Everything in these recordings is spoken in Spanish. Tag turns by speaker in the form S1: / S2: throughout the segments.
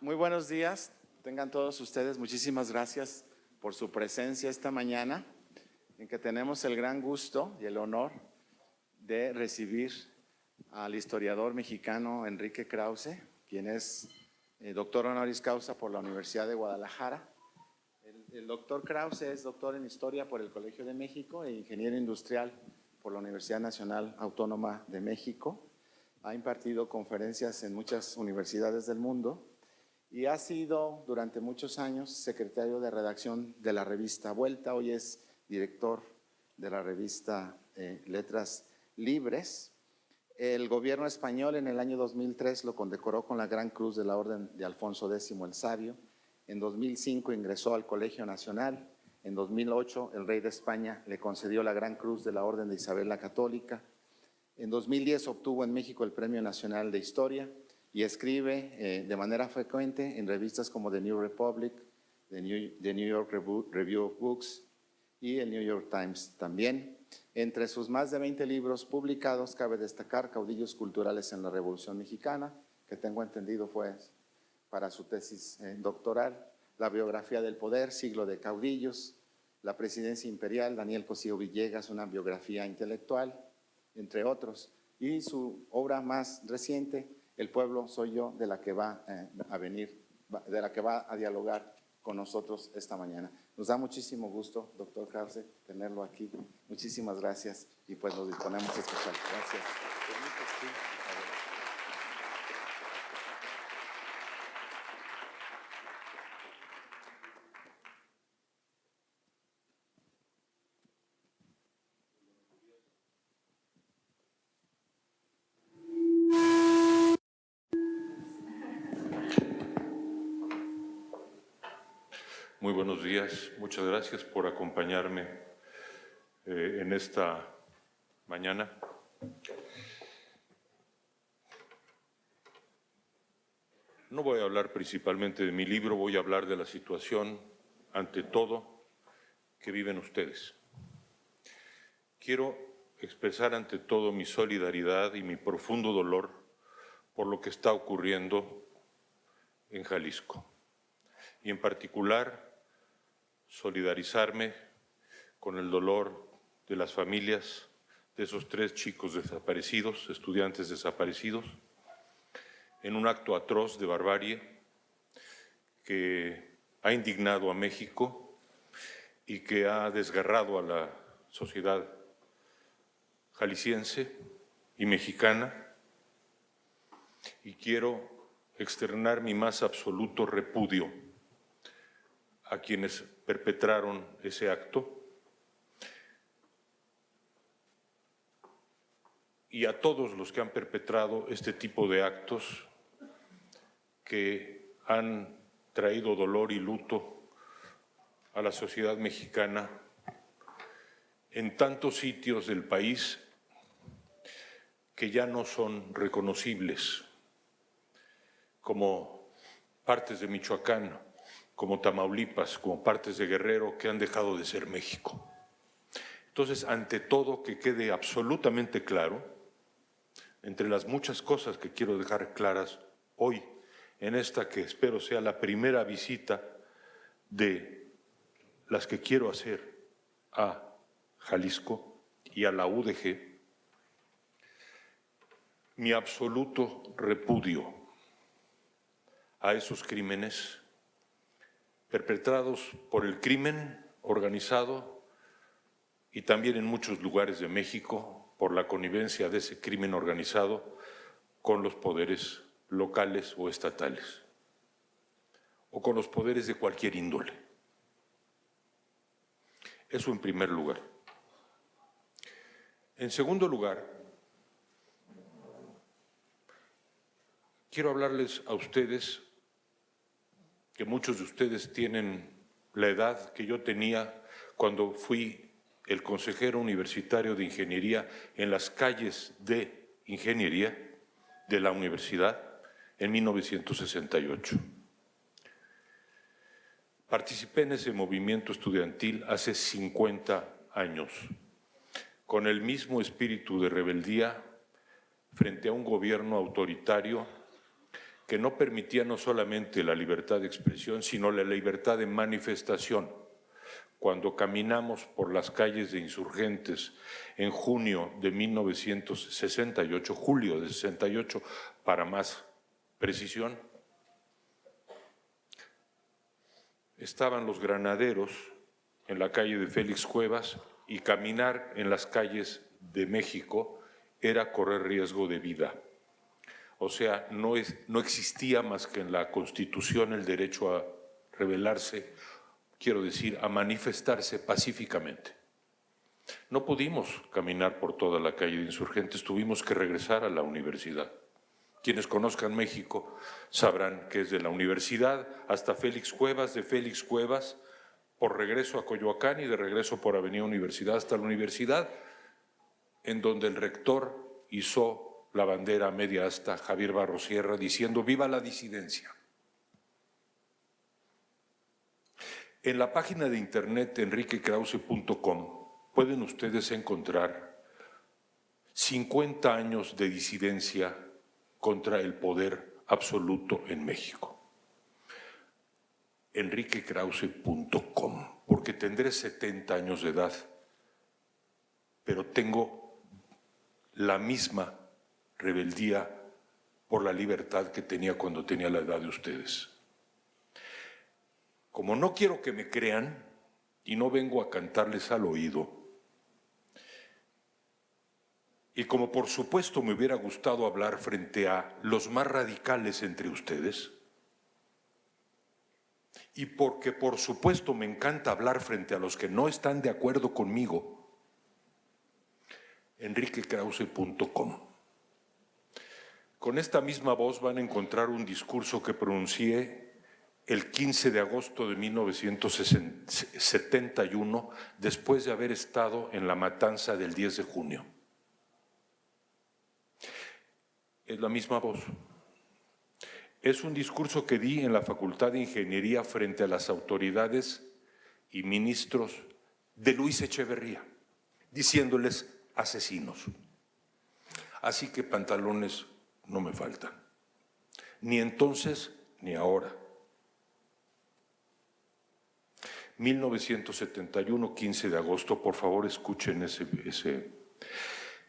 S1: Muy buenos días, tengan todos ustedes. Muchísimas gracias por su presencia esta mañana, en que tenemos el gran gusto y el honor de recibir al historiador mexicano Enrique Krause, quien es doctor honoris causa por la Universidad de Guadalajara. El doctor Krause es doctor en Historia por el Colegio de México e ingeniero industrial por la Universidad Nacional Autónoma de México. Ha impartido conferencias en muchas universidades del mundo y ha sido durante muchos años secretario de redacción de la revista Vuelta. Hoy es director de la revista Letras Libres. El gobierno español en el año 2003 lo condecoró con la Gran Cruz de la Orden de Alfonso X el Sabio. En 2005 ingresó al Colegio Nacional. En 2008 el rey de España le concedió la Gran Cruz de la Orden de Isabel la Católica. En 2010 obtuvo en México el Premio Nacional de Historia y escribe de manera frecuente en revistas como The New Republic, The New York Review of Books y el New York Times también. Entre sus más de 20 libros publicados cabe destacar Caudillos culturales en la Revolución Mexicana, que tengo entendido fue para su tesis doctoral, La biografía del poder, Siglo de caudillos, La presidencia imperial, Daniel Cosío Villegas, una biografía intelectual, entre otros. Y su obra más reciente, El pueblo soy yo, de la que va de la que va a dialogar con nosotros esta mañana. Nos da muchísimo gusto, doctor Krause, tenerlo aquí. Muchísimas gracias y pues nos disponemos a escuchar. Gracias.
S2: Muy buenos días, muchas gracias por acompañarme en esta mañana. No voy a hablar principalmente de mi libro, voy a hablar de la situación, ante todo, que viven ustedes. Quiero expresar ante todo mi solidaridad y mi profundo dolor por lo que está ocurriendo en Jalisco. Y en particular, solidarizarme con el dolor de las familias de esos 3 chicos desaparecidos, estudiantes desaparecidos, en un acto atroz de barbarie que ha indignado a México y que ha desgarrado a la sociedad jalisciense y mexicana. Y quiero externar mi más absoluto repudio a quienes perpetraron ese acto y a todos los que han perpetrado este tipo de actos que han traído dolor y luto a la sociedad mexicana en tantos sitios del país que ya no son reconocibles, como partes de Michoacán, como Tamaulipas, como partes de Guerrero, que han dejado de ser México. Entonces, ante todo, que quede absolutamente claro, entre las muchas cosas que quiero dejar claras hoy, en esta que espero sea la primera visita de las que quiero hacer a Jalisco y a la UDG, mi absoluto repudio a esos crímenes perpetrados por el crimen organizado y también en muchos lugares de México por la connivencia de ese crimen organizado con los poderes locales o estatales o con los poderes de cualquier índole. Eso en primer lugar. En segundo lugar, quiero hablarles a ustedes, que muchos de ustedes tienen la edad que yo tenía cuando fui el consejero universitario de ingeniería en las calles de ingeniería de la universidad en 1968. Participé en ese movimiento estudiantil hace 50 años, con el mismo espíritu de rebeldía frente a un gobierno autoritario que no permitía no solamente la libertad de expresión, sino la libertad de manifestación. Cuando caminamos por las calles de Insurgentes en junio de 1968, julio de 68, para más precisión, estaban los granaderos en la calle de Félix Cuevas y caminar en las calles de México era correr riesgo de vida. O sea, no existía más que en la Constitución el derecho a rebelarse, quiero decir, a manifestarse pacíficamente. No pudimos caminar por toda la calle de Insurgentes, tuvimos que regresar a la universidad. Quienes conozcan México sabrán que es de la universidad hasta Félix Cuevas, de Félix Cuevas por regreso a Coyoacán y de regreso por Avenida Universidad hasta la universidad, en donde el rector hizo la bandera media asta, Javier Barros Sierra, diciendo ¡viva la disidencia! En la página de internet enriquekrause.com pueden ustedes encontrar 50 años de disidencia contra el poder absoluto en México. enriquekrause.com, porque tendré 70 años de edad, pero tengo la misma rebeldía por la libertad que tenía cuando tenía la edad de ustedes. Como no quiero que me crean y no vengo a cantarles al oído, y como por supuesto me hubiera gustado hablar frente a los más radicales entre ustedes, y porque por supuesto me encanta hablar frente a los que no están de acuerdo conmigo, enriquekrause.com. Con esta misma voz van a encontrar un discurso que pronuncié el 15 de agosto de 1971, después de haber estado en la matanza del 10 de junio. Es la misma voz. Es un discurso que di en la Facultad de Ingeniería frente a las autoridades y ministros de Luis Echeverría, diciéndoles asesinos. Así que pantalones no me faltan, ni entonces ni ahora. 1971, 15 de agosto, por favor escuchen ese.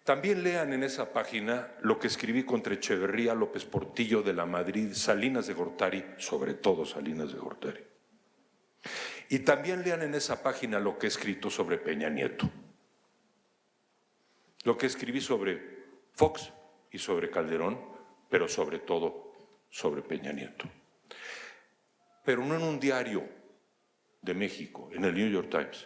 S2: También lean en esa página lo que escribí contra Echeverría, López Portillo, de la Madrid, Salinas de Gortari, sobre todo Salinas de Gortari. Y también lean en esa página lo que he escrito sobre Peña Nieto, lo que escribí sobre Fox y sobre Calderón, pero sobre todo sobre Peña Nieto. Pero no en un diario de México, en el New York Times,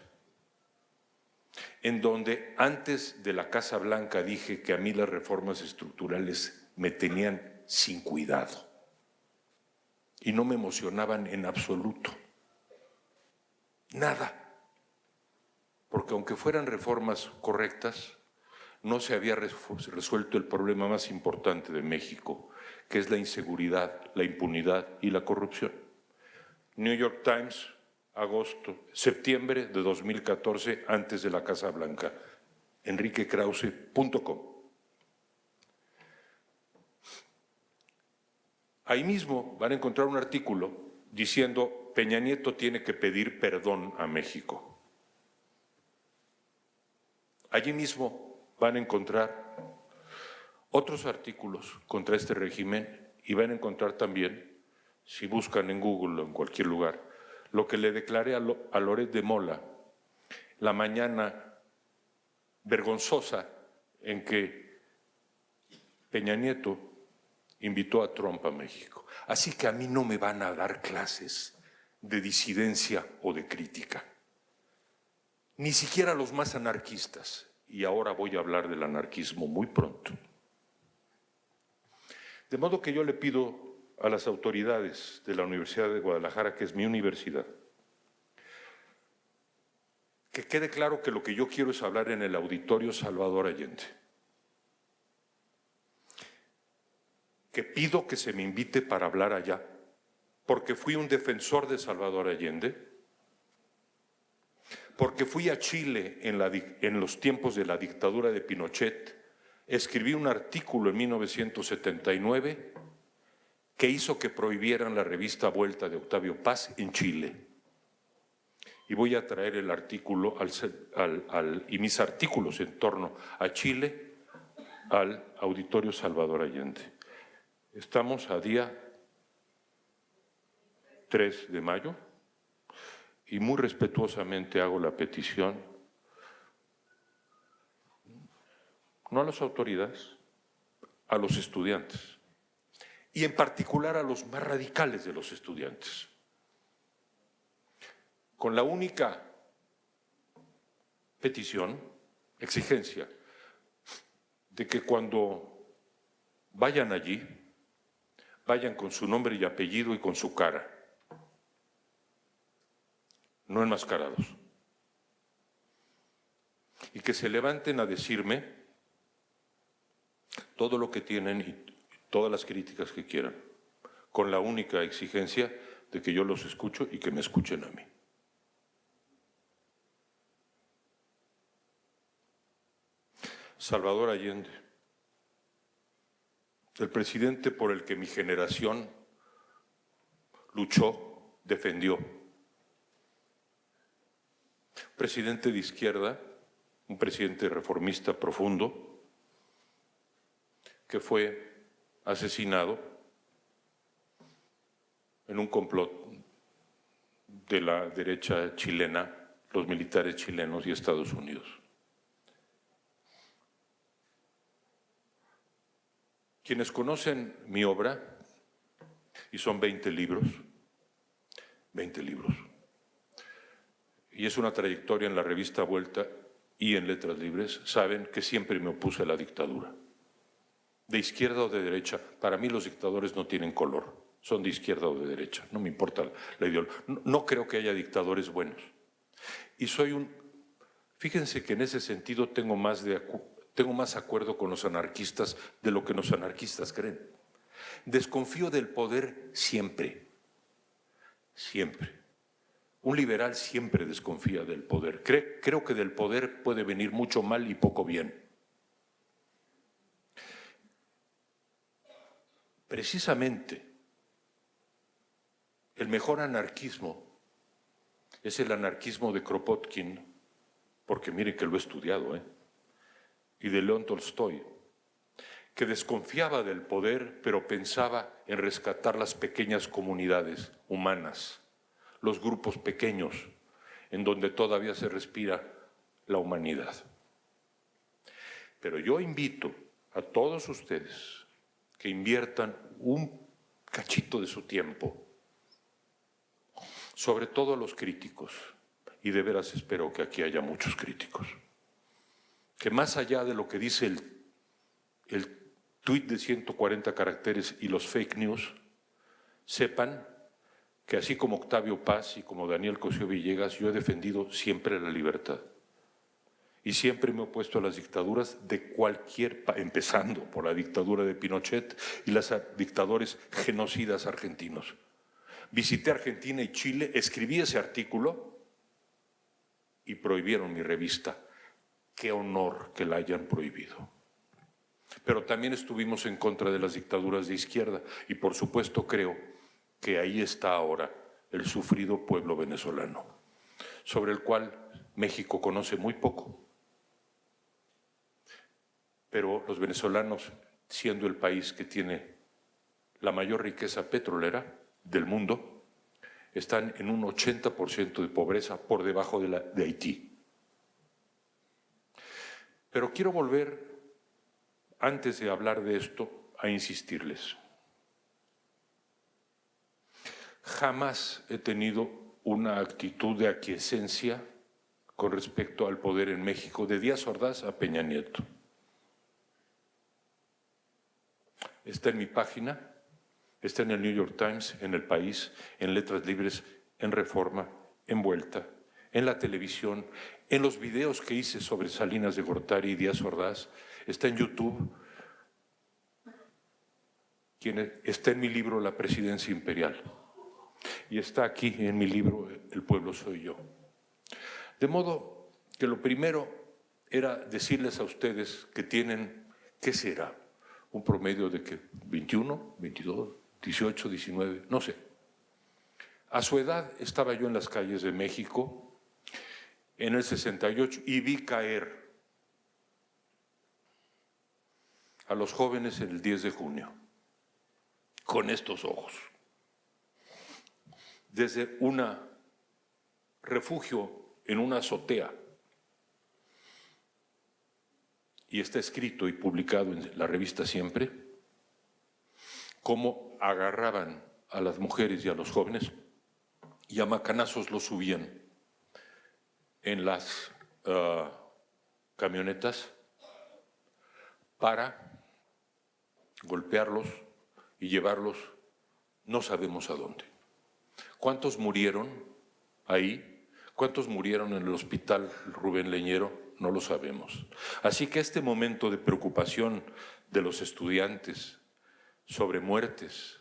S2: en donde antes de la Casa Blanca dije que a mí las reformas estructurales me tenían sin cuidado y no me emocionaban en absoluto. Nada. Porque aunque fueran reformas correctas, no se había resuelto el problema más importante de México, que es la inseguridad, la impunidad y la corrupción. New York Times, septiembre de 2014, antes de la Casa Blanca, enriquekrause.com. Ahí mismo van a encontrar un artículo diciendo Peña Nieto tiene que pedir perdón a México. Allí mismo van a encontrar otros artículos contra este régimen y van a encontrar también, si buscan en Google o en cualquier lugar, lo que le declaré a Loret de Mola la mañana vergonzosa en que Peña Nieto invitó a Trump a México. Así que a mí no me van a dar clases de disidencia o de crítica, ni siquiera los más anarquistas. Y ahora voy a hablar del anarquismo muy pronto. De modo que yo le pido a las autoridades de la Universidad de Guadalajara, que es mi universidad, que quede claro que lo que yo quiero es hablar en el Auditorio Salvador Allende. Que pido que se me invite para hablar allá, porque fui un defensor de Salvador Allende, porque fui a Chile en los tiempos de la dictadura de Pinochet, escribí un artículo en 1979 que hizo que prohibieran la revista Vuelta de Octavio Paz en Chile. Y voy a traer el artículo y mis artículos en torno a Chile al Auditorio Salvador Allende. Estamos a día 3 de mayo y muy respetuosamente hago la petición, no a las autoridades, a los estudiantes, y en particular a los más radicales de los estudiantes, con la única petición, exigencia, de que cuando vayan allí, vayan con su nombre y apellido y con su cara, no enmascarados, y que se levanten a decirme todo lo que tienen y todas las críticas que quieran, con la única exigencia de que yo los escucho y que me escuchen a mí. Salvador Allende, el presidente por el que mi generación luchó, defendió. Presidente de izquierda, un presidente reformista profundo, que fue asesinado en un complot de la derecha chilena, los militares chilenos y Estados Unidos. Quienes conocen mi obra, y son 20 libros, y es una trayectoria en la revista Vuelta y en Letras Libres, saben que siempre me opuse a la dictadura. De izquierda o de derecha, para mí los dictadores no tienen color, son de izquierda o de derecha, no me importa la ideología. No creo que haya dictadores buenos. Y fíjense que en ese sentido tengo más acuerdo con los anarquistas de lo que los anarquistas creen. Desconfío del poder siempre, siempre. Un liberal siempre desconfía del poder. Creo que del poder puede venir mucho mal y poco bien. Precisamente, el mejor anarquismo es el anarquismo de Kropotkin, porque miren que lo he estudiado, y de León Tolstoy, que desconfiaba del poder, pero pensaba en rescatar las pequeñas comunidades humanas, los grupos pequeños, en donde todavía se respira la humanidad. Pero yo invito a todos ustedes que inviertan un cachito de su tiempo, sobre todo a los críticos, y de veras espero que aquí haya muchos críticos, que más allá de lo que dice el tuit de 140 caracteres y los fake news, sepan que así como Octavio Paz y como Daniel Cosío Villegas, yo he defendido siempre la libertad. Y siempre me he opuesto a las dictaduras de empezando por la dictadura de Pinochet y los dictadores genocidas argentinos. Visité Argentina y Chile, escribí ese artículo y prohibieron mi revista. Qué honor que la hayan prohibido. Pero también estuvimos en contra de las dictaduras de izquierda y por supuesto creo que ahí está ahora el sufrido pueblo venezolano, sobre el cual México conoce muy poco. Pero los venezolanos, siendo el país que tiene la mayor riqueza petrolera del mundo, están en un 80% de pobreza por debajo de Haití. Pero quiero volver, antes de hablar de esto, a insistirles. Jamás he tenido una actitud de aquiescencia con respecto al poder en México, de Díaz Ordaz a Peña Nieto. Está en mi página, está en el New York Times, en El País, en Letras Libres, en Reforma, en Vuelta, en la televisión, en los videos que hice sobre Salinas de Gortari y Díaz Ordaz, está en YouTube, está en mi libro La Presidencia Imperial y está aquí en mi libro El pueblo soy yo. De modo que lo primero era decirles a ustedes que tienen, ¿qué será? Un promedio de que 21, 22, 18, 19, no sé. A su edad estaba yo en las calles de México en el 68 y vi caer a los jóvenes en el 10 de junio con estos ojos. Desde un refugio en una azotea. Y está escrito y publicado en la revista Siempre, cómo agarraban a las mujeres y a los jóvenes y a macanazos los subían en las camionetas para golpearlos y llevarlos no sabemos a dónde. ¿Cuántos murieron ahí? ¿Cuántos murieron en el hospital Rubén Leñero? No lo sabemos. Así que este momento de preocupación de los estudiantes sobre muertes,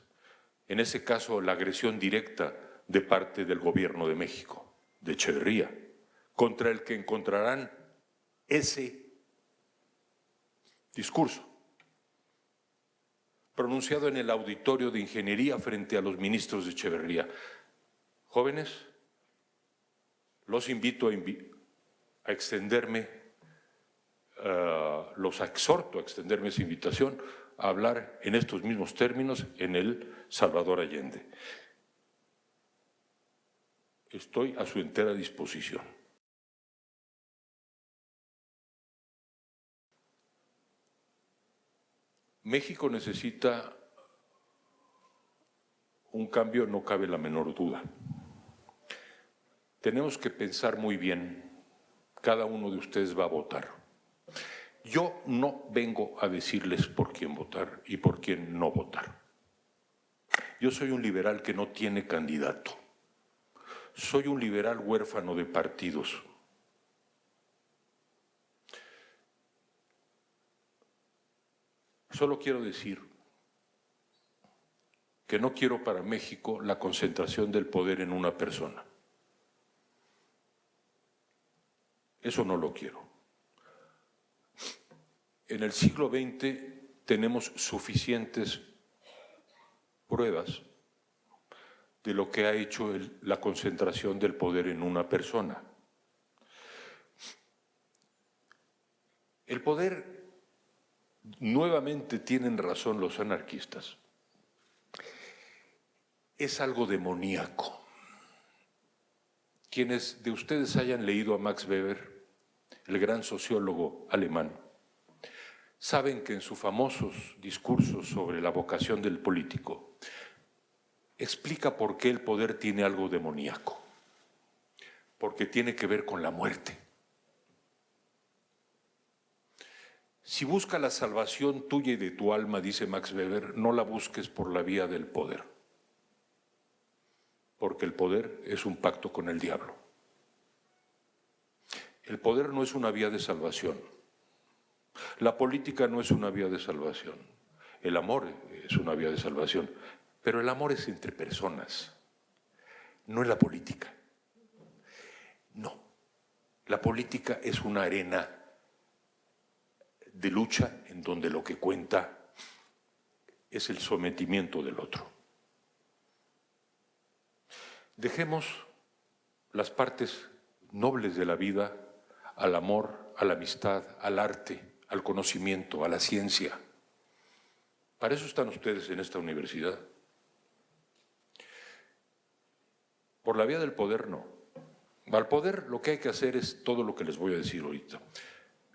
S2: en ese caso la agresión directa de parte del gobierno de México, de Echeverría, contra el que encontrarán ese discurso pronunciado en el auditorio de ingeniería frente a los ministros de Echeverría. Jóvenes, los invito a extenderme, los exhorto a extenderme esa invitación a hablar en estos mismos términos en el Salvador Allende. Estoy a su entera disposición. México necesita un cambio, no cabe la menor duda. Tenemos que pensar muy bien, cada uno de ustedes va a votar. Yo no vengo a decirles por quién votar y por quién no votar. Yo soy un liberal que no tiene candidato. Soy un liberal huérfano de partidos. Solo quiero decir que no quiero para México la concentración del poder en una persona. Eso no lo quiero. En el siglo XX tenemos suficientes pruebas de lo que ha hecho la concentración del poder en una persona. El poder, nuevamente tienen razón los anarquistas, es algo demoníaco. Quienes de ustedes hayan leído a Max Weber, el gran sociólogo alemán, saben que en sus famosos discursos sobre la vocación del político, explica por qué el poder tiene algo demoníaco, porque tiene que ver con la muerte. Si busca la salvación tuya y de tu alma, dice Max Weber, no la busques por la vía del poder, porque el poder es un pacto con el diablo. El poder no es una vía de salvación. La política no es una vía de salvación. El amor es una vía de salvación. Pero el amor es entre personas, no en la política. No. La política es una arena de lucha en donde lo que cuenta es el sometimiento del otro. Dejemos las partes nobles de la vida al amor, a la amistad, al arte, al conocimiento, a la ciencia. Para eso están ustedes en esta universidad. Por la vía del poder, no. Al poder lo que hay que hacer es todo lo que les voy a decir ahorita.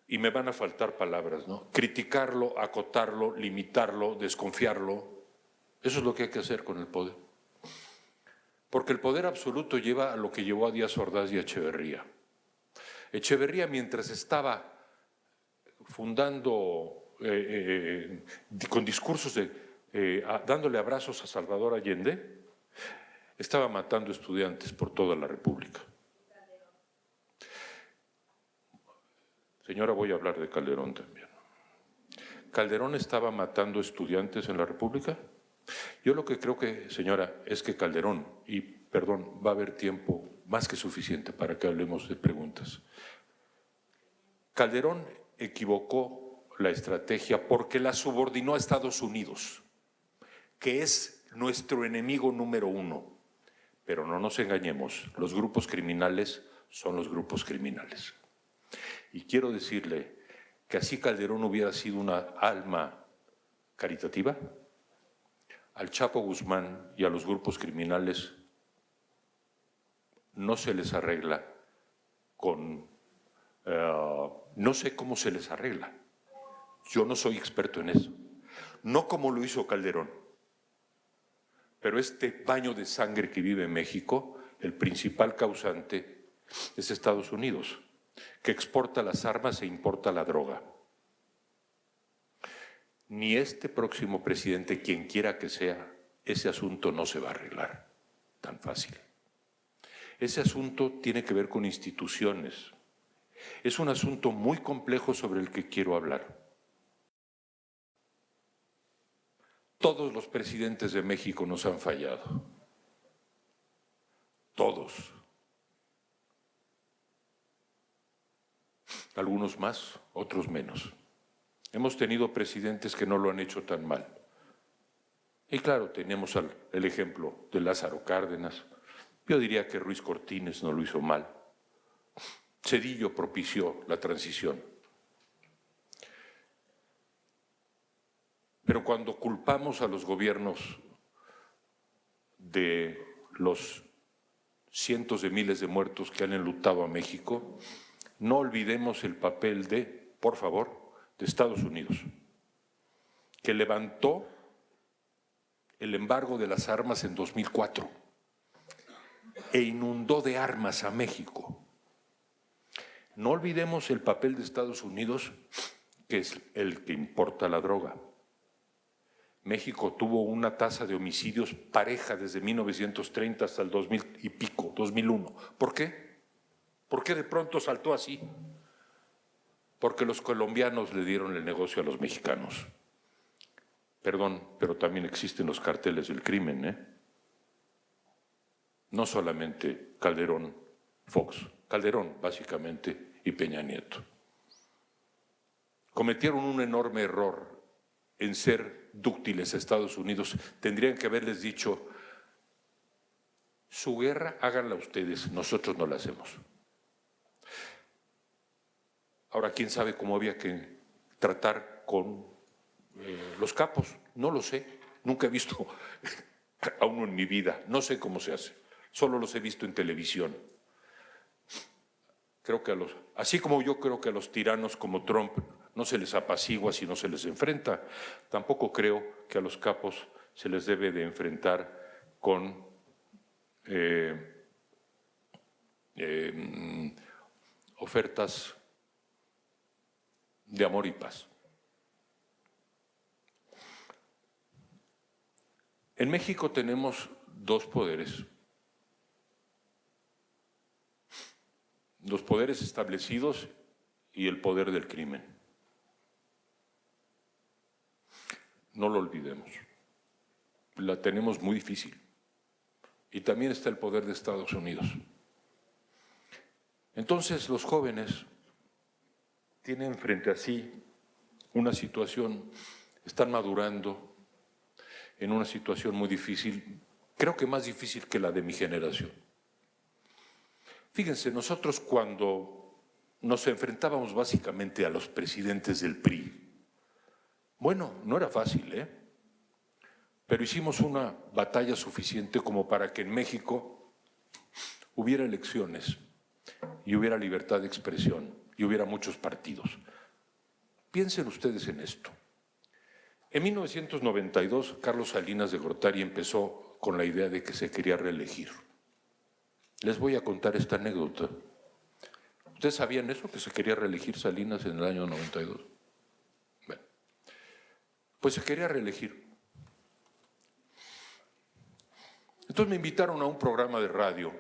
S2: Y me van a faltar palabras, ¿no? Criticarlo, acotarlo, limitarlo, desconfiarlo. Eso es lo que hay que hacer con el poder. Porque el poder absoluto lleva a lo que llevó a Díaz Ordaz y a Echeverría. Echeverría, mientras estaba fundando, con discursos dándole abrazos a Salvador Allende, estaba matando estudiantes por toda la República. Señora, voy a hablar de Calderón también. ¿Calderón estaba matando estudiantes en la República? Yo lo que creo que, señora, es que Calderón, y perdón, va a haber tiempo más que suficiente para que hablemos de preguntas. Calderón equivocó la estrategia porque la subordinó a Estados Unidos, que es nuestro enemigo número uno. Pero no nos engañemos, los grupos criminales son los grupos criminales. Y quiero decirle que así Calderón hubiera sido una alma caritativa, al Chapo Guzmán y a los grupos criminales no se les arregla con… no sé cómo se les arregla. Yo no soy experto en eso. No como lo hizo Calderón. Pero este baño de sangre que vive en México, el principal causante es Estados Unidos, que exporta las armas e importa la droga. Ni este próximo presidente, quien quiera que sea, ese asunto no se va a arreglar tan fácil. Ese asunto tiene que ver con instituciones. Es un asunto muy complejo sobre el que quiero hablar. Todos los presidentes de México nos han fallado. Todos. Algunos más, otros menos. Hemos tenido presidentes que no lo han hecho tan mal. Y claro, tenemos el ejemplo de Lázaro Cárdenas. Yo diría que Ruiz Cortines no lo hizo mal. Zedillo propició la transición. Pero cuando culpamos a los gobiernos de los cientos de miles de muertos que han enlutado a México, no olvidemos el papel de, por favor, de Estados Unidos, que levantó el embargo de las armas en 2004 e inundó de armas a México. No olvidemos el papel de Estados Unidos, que es el que importa la droga. México tuvo una tasa de homicidios pareja desde 1930 hasta el 2000 y pico, 2001. ¿Por qué? ¿Por qué de pronto saltó así? Porque los colombianos le dieron el negocio a los mexicanos. Perdón, pero también existen los carteles del crimen, ¿eh? No solamente Calderón, Fox, Calderón básicamente y Peña Nieto. Cometieron un enorme error en ser dúctiles a Estados Unidos. Tendrían que haberles dicho, su guerra háganla ustedes, nosotros no la hacemos. Ahora, ¿quién sabe cómo había que tratar con los capos? No lo sé, nunca he visto a uno en mi vida, no sé cómo se hace, solo los he visto en televisión. Creo que así como yo creo que a los tiranos como Trump no se les apacigua si no se les enfrenta, tampoco creo que a los capos se les debe de enfrentar con ofertas de amor y paz. En México tenemos dos poderes. Los poderes establecidos y el poder del crimen. No lo olvidemos. La tenemos muy difícil. Y también está el poder de Estados Unidos. Entonces los jóvenes tienen frente a sí una situación, están madurando en una situación muy difícil, creo que más difícil que la de mi generación. Fíjense, nosotros cuando nos enfrentábamos básicamente a los presidentes del PRI, bueno, no era fácil, pero hicimos una batalla suficiente como para que en México hubiera elecciones y hubiera libertad de expresión y hubiera muchos partidos. Piensen ustedes en esto. En 1992, Carlos Salinas de Gortari empezó con la idea de que se quería reelegir. Les voy a contar esta anécdota. ¿Ustedes sabían eso, que se quería reelegir Salinas en el año 92? Bueno, pues se quería reelegir. Entonces me invitaron a un programa de radio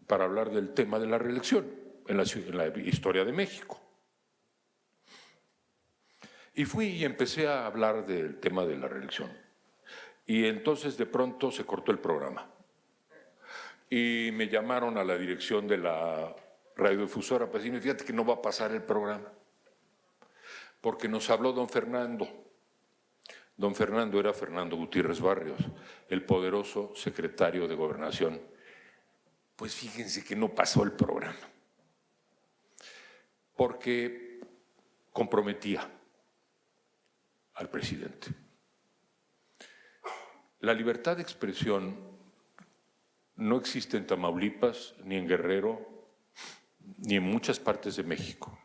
S2: para hablar del tema de la reelección en la historia de México. Y fui y empecé a hablar del tema de la reelección. Y entonces de pronto se cortó el programa. Y me llamaron a la dirección de la radiodifusora para decirme, fíjate que no va a pasar el programa. Porque nos habló don Fernando Don Fernando era Fernando Gutiérrez Barrios, el poderoso secretario de Gobernación. Pues fíjense que no pasó el programa, porque comprometía al presidente. La libertad de expresión no existe en Tamaulipas, ni en Guerrero, ni en muchas partes de México,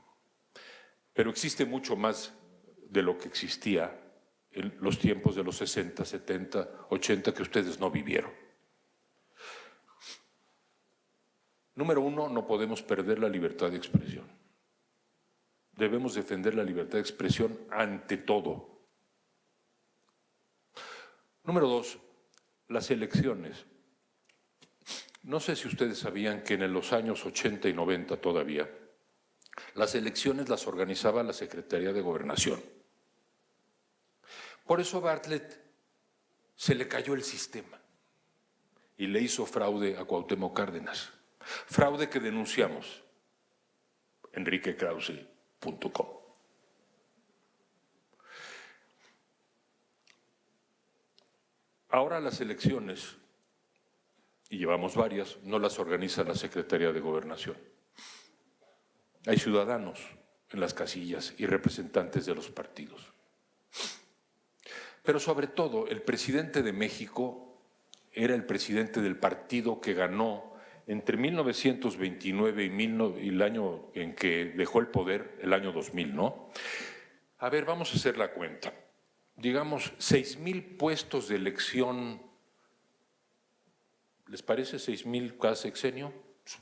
S2: pero existe mucho más de lo que existía en los tiempos de los 60, 70, 80 que ustedes no vivieron. Número uno, no podemos perder la libertad de expresión. Debemos defender la libertad de expresión ante todo. Número dos, las elecciones. No sé si ustedes sabían que en los años 80 y 90 todavía, las elecciones las organizaba la Secretaría de Gobernación. Por eso a Bartlett se le cayó el sistema y le hizo fraude a Cuauhtémoc Cárdenas. Fraude que denunciamos, enriquekrause.com. Ahora las elecciones, y llevamos varias, no las organiza la Secretaría de Gobernación. Hay ciudadanos en las casillas y representantes de los partidos. Pero sobre todo, el presidente de México era el presidente del partido que ganó entre 1929 y el año en que dejó el poder, el año 2000, ¿no? A ver, vamos a hacer la cuenta. Digamos, 6,000 puestos de elección. ¿Les parece 6,000 cada sexenio?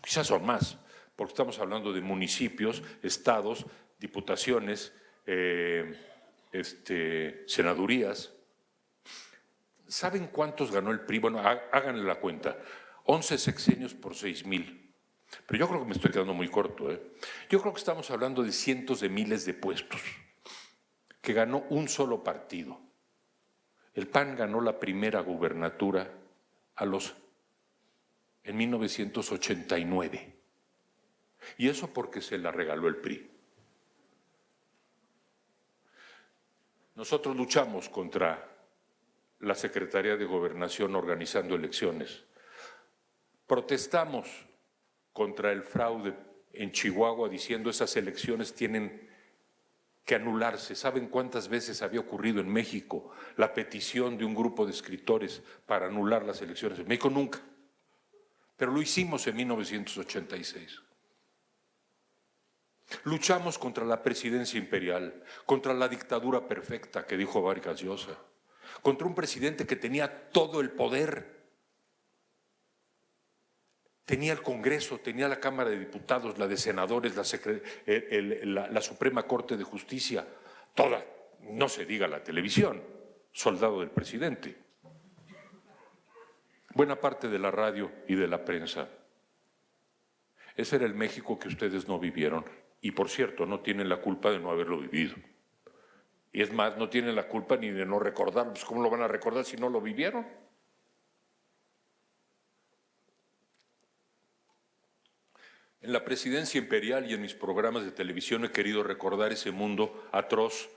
S2: Quizás son más, porque estamos hablando de municipios, estados, diputaciones, senadurías. ¿Saben cuántos ganó el PRI? Bueno, háganle la cuenta. 11 sexenios por 6,000. Pero yo creo que me estoy quedando muy corto. Yo creo que estamos hablando de cientos de miles de puestos que ganó un solo partido. El PAN ganó la primera gubernatura en 1989. Y eso porque se la regaló el PRI. Nosotros luchamos contra la Secretaría de Gobernación organizando elecciones. Protestamos contra el fraude en Chihuahua diciendo esas elecciones tienen que anularse. ¿Saben cuántas veces había ocurrido en México la petición de un grupo de escritores para anular las elecciones? En México nunca, pero lo hicimos en 1986. Luchamos contra la presidencia imperial, contra la dictadura perfecta que dijo Vargas Llosa, contra un presidente que tenía todo el poder. Tenía el Congreso, tenía la Cámara de Diputados, la de Senadores, la Suprema Corte de Justicia, toda, no se diga la televisión, soldado del presidente. Buena parte de la radio y de la prensa. Ese era el México que ustedes no vivieron. Y por cierto, no tienen la culpa de no haberlo vivido. Y es más, no tienen la culpa ni de no recordarlo. Pues ¿cómo lo van a recordar si no lo vivieron? En la presidencia imperial y en mis programas de televisión he querido recordar ese mundo atroz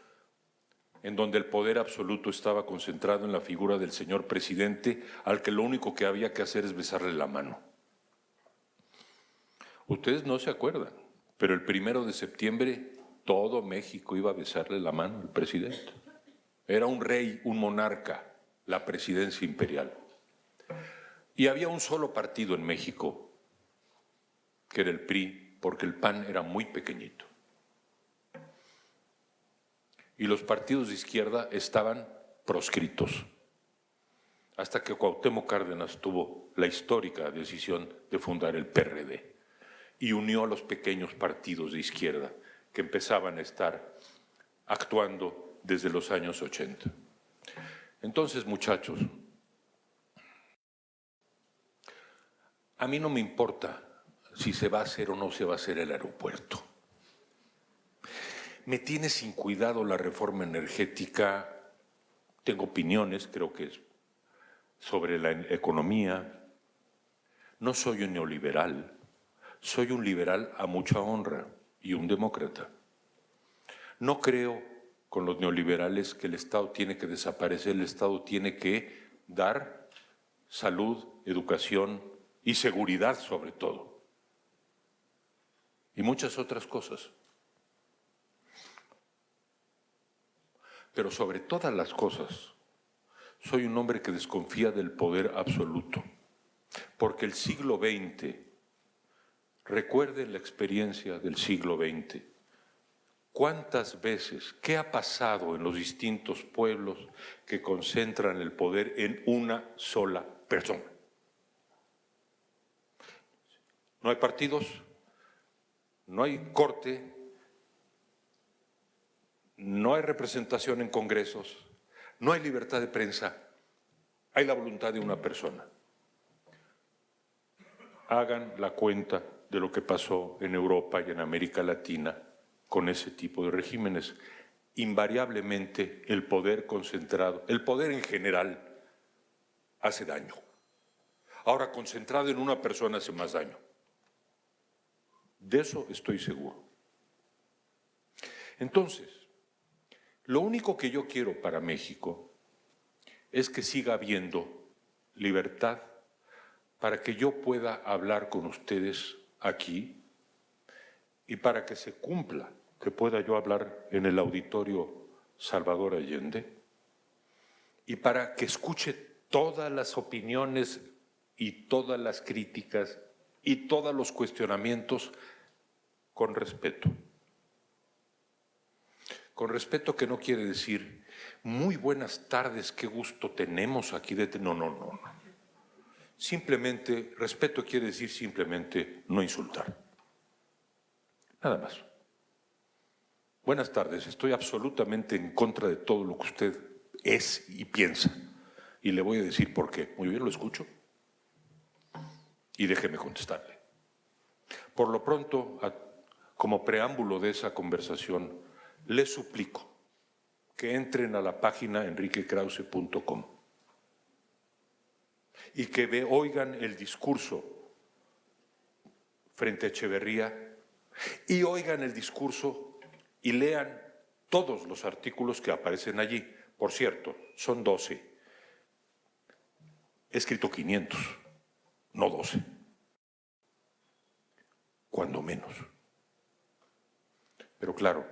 S2: en donde el poder absoluto estaba concentrado en la figura del señor presidente, al que lo único que había que hacer es besarle la mano. Ustedes no se acuerdan, pero el 1 de septiembre todo México iba a besarle la mano al presidente. Era un rey, un monarca, la presidencia imperial. Y había un solo partido en México, que era el PRI, porque el PAN era muy pequeñito. Y los partidos de izquierda estaban proscritos, hasta que Cuauhtémoc Cárdenas tuvo la histórica decisión de fundar el PRD y unió a los pequeños partidos de izquierda que empezaban a estar actuando desde los años 80. Entonces, muchachos, a mí no me importa si se va a hacer o no se va a hacer el aeropuerto. Me tiene sin cuidado la reforma energética. Tengo opiniones, creo que es sobre la economía. No soy un neoliberal, soy un liberal a mucha honra y un demócrata. No creo con los neoliberales que el Estado tiene que desaparecer, el Estado tiene que dar salud, educación y seguridad sobre todo. Y muchas otras cosas. Pero sobre todas las cosas, soy un hombre que desconfía del poder absoluto. Porque el siglo XX, recuerden la experiencia del siglo XX, ¿cuántas veces, qué ha pasado en los distintos pueblos que concentran el poder en una sola persona? No hay partidos, no hay corte, no hay representación en congresos, no hay libertad de prensa, hay la voluntad de una persona. Hagan la cuenta de lo que pasó en Europa y en América Latina con ese tipo de regímenes. Invariablemente el poder concentrado, el poder en general, hace daño. Ahora, concentrado en una persona hace más daño. De eso estoy seguro. Entonces, lo único que yo quiero para México es que siga habiendo libertad para que yo pueda hablar con ustedes aquí y para que se cumpla, que pueda yo hablar en el auditorio Salvador Allende y para que escuche todas las opiniones y todas las críticas y todos los cuestionamientos con respeto. Con respeto que no quiere decir, muy buenas tardes, qué gusto tenemos aquí de... No. Simplemente, respeto quiere decir simplemente no insultar. Nada más. Buenas tardes, estoy absolutamente en contra de todo lo que usted es y piensa. Y le voy a decir por qué. Muy bien, lo escucho. Y déjeme contestarle. Por lo pronto, como preámbulo de esa conversación, les suplico que entren a la página enriquekrause.com y que oigan el discurso frente a Echeverría y oigan el discurso y lean todos los artículos que aparecen allí. Por cierto, son 12. He escrito 500, no 12. Cuando menos. Pero claro,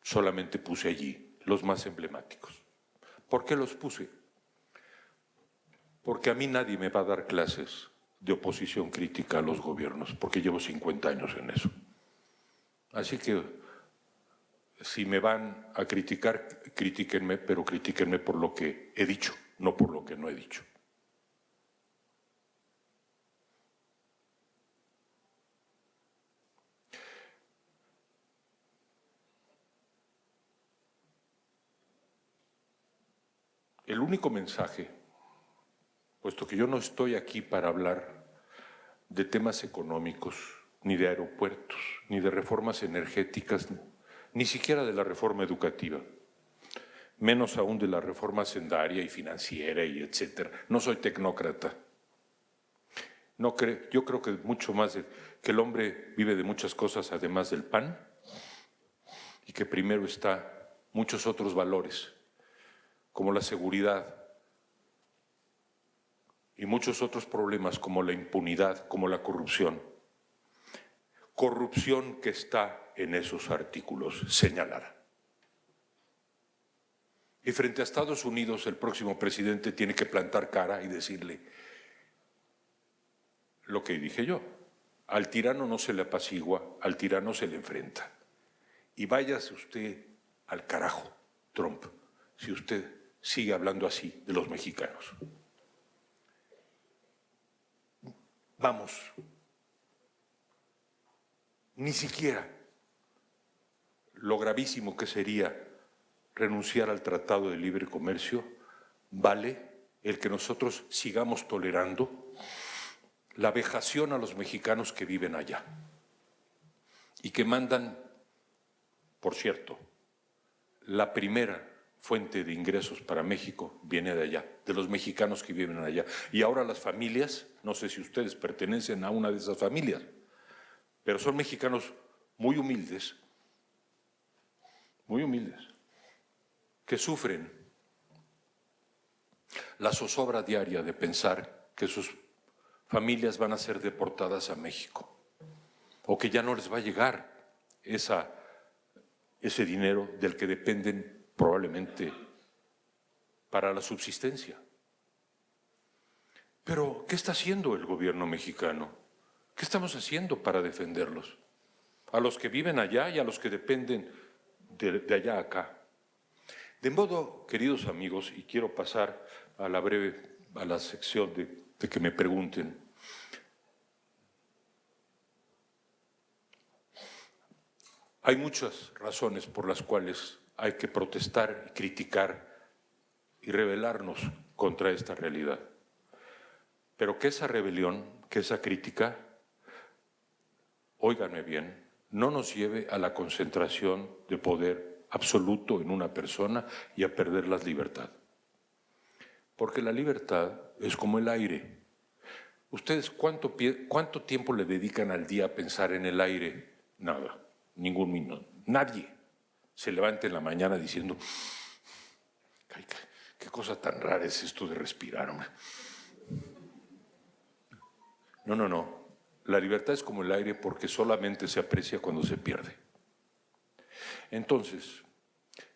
S2: solamente puse allí los más emblemáticos. ¿Por qué los puse? Porque a mí nadie me va a dar clases de oposición crítica a los gobiernos, porque llevo 50 años en eso. Así que si me van a criticar, critíquenme, pero critíquenme por lo que he dicho, no por lo que no he dicho. El único mensaje, puesto que yo no estoy aquí para hablar de temas económicos, ni de aeropuertos, ni de reformas energéticas, ni siquiera de la reforma educativa, menos aún de la reforma hacendaria y financiera y etcétera. No soy tecnócrata. Yo creo que mucho más que el hombre vive de muchas cosas además del pan y que primero está muchos otros valores, como la seguridad y muchos otros problemas como la impunidad, como la corrupción. Corrupción que está en esos artículos señalada. Y frente a Estados Unidos, el próximo presidente tiene que plantar cara y decirle lo que dije yo. Al tirano no se le apacigua, al tirano se le enfrenta. Y váyase usted al carajo, Trump, si usted sigue hablando así de los mexicanos. Vamos, ni siquiera lo gravísimo que sería renunciar al Tratado de Libre Comercio vale el que nosotros sigamos tolerando la vejación a los mexicanos que viven allá y que mandan, por cierto, la primera fuente de ingresos para México viene de allá, de los mexicanos que viven allá. Y ahora las familias, no sé si ustedes pertenecen a una de esas familias, pero son mexicanos muy humildes, muy humildes, que sufren la zozobra diaria de pensar que sus familias van a ser deportadas a México o que ya no les va a llegar ese dinero del que dependen probablemente para la subsistencia. Pero, ¿qué está haciendo el gobierno mexicano? ¿Qué estamos haciendo para defenderlos? A los que viven allá y a los que dependen de allá a acá. De modo, queridos amigos, y quiero pasar a la sección de que me pregunten. Hay muchas razones por las cuales hay que protestar y criticar y rebelarnos contra esta realidad. Pero que esa rebelión, que esa crítica, óiganme bien, no nos lleve a la concentración de poder absoluto en una persona y a perder la libertad. Porque la libertad es como el aire. ¿Ustedes cuánto tiempo le dedican al día a pensar en el aire? Nada, ningún minuto. Nadie se levanta en la mañana diciendo, ay, qué cosa tan rara es esto de respirar, hombre. No. La libertad es como el aire porque solamente se aprecia cuando se pierde. Entonces,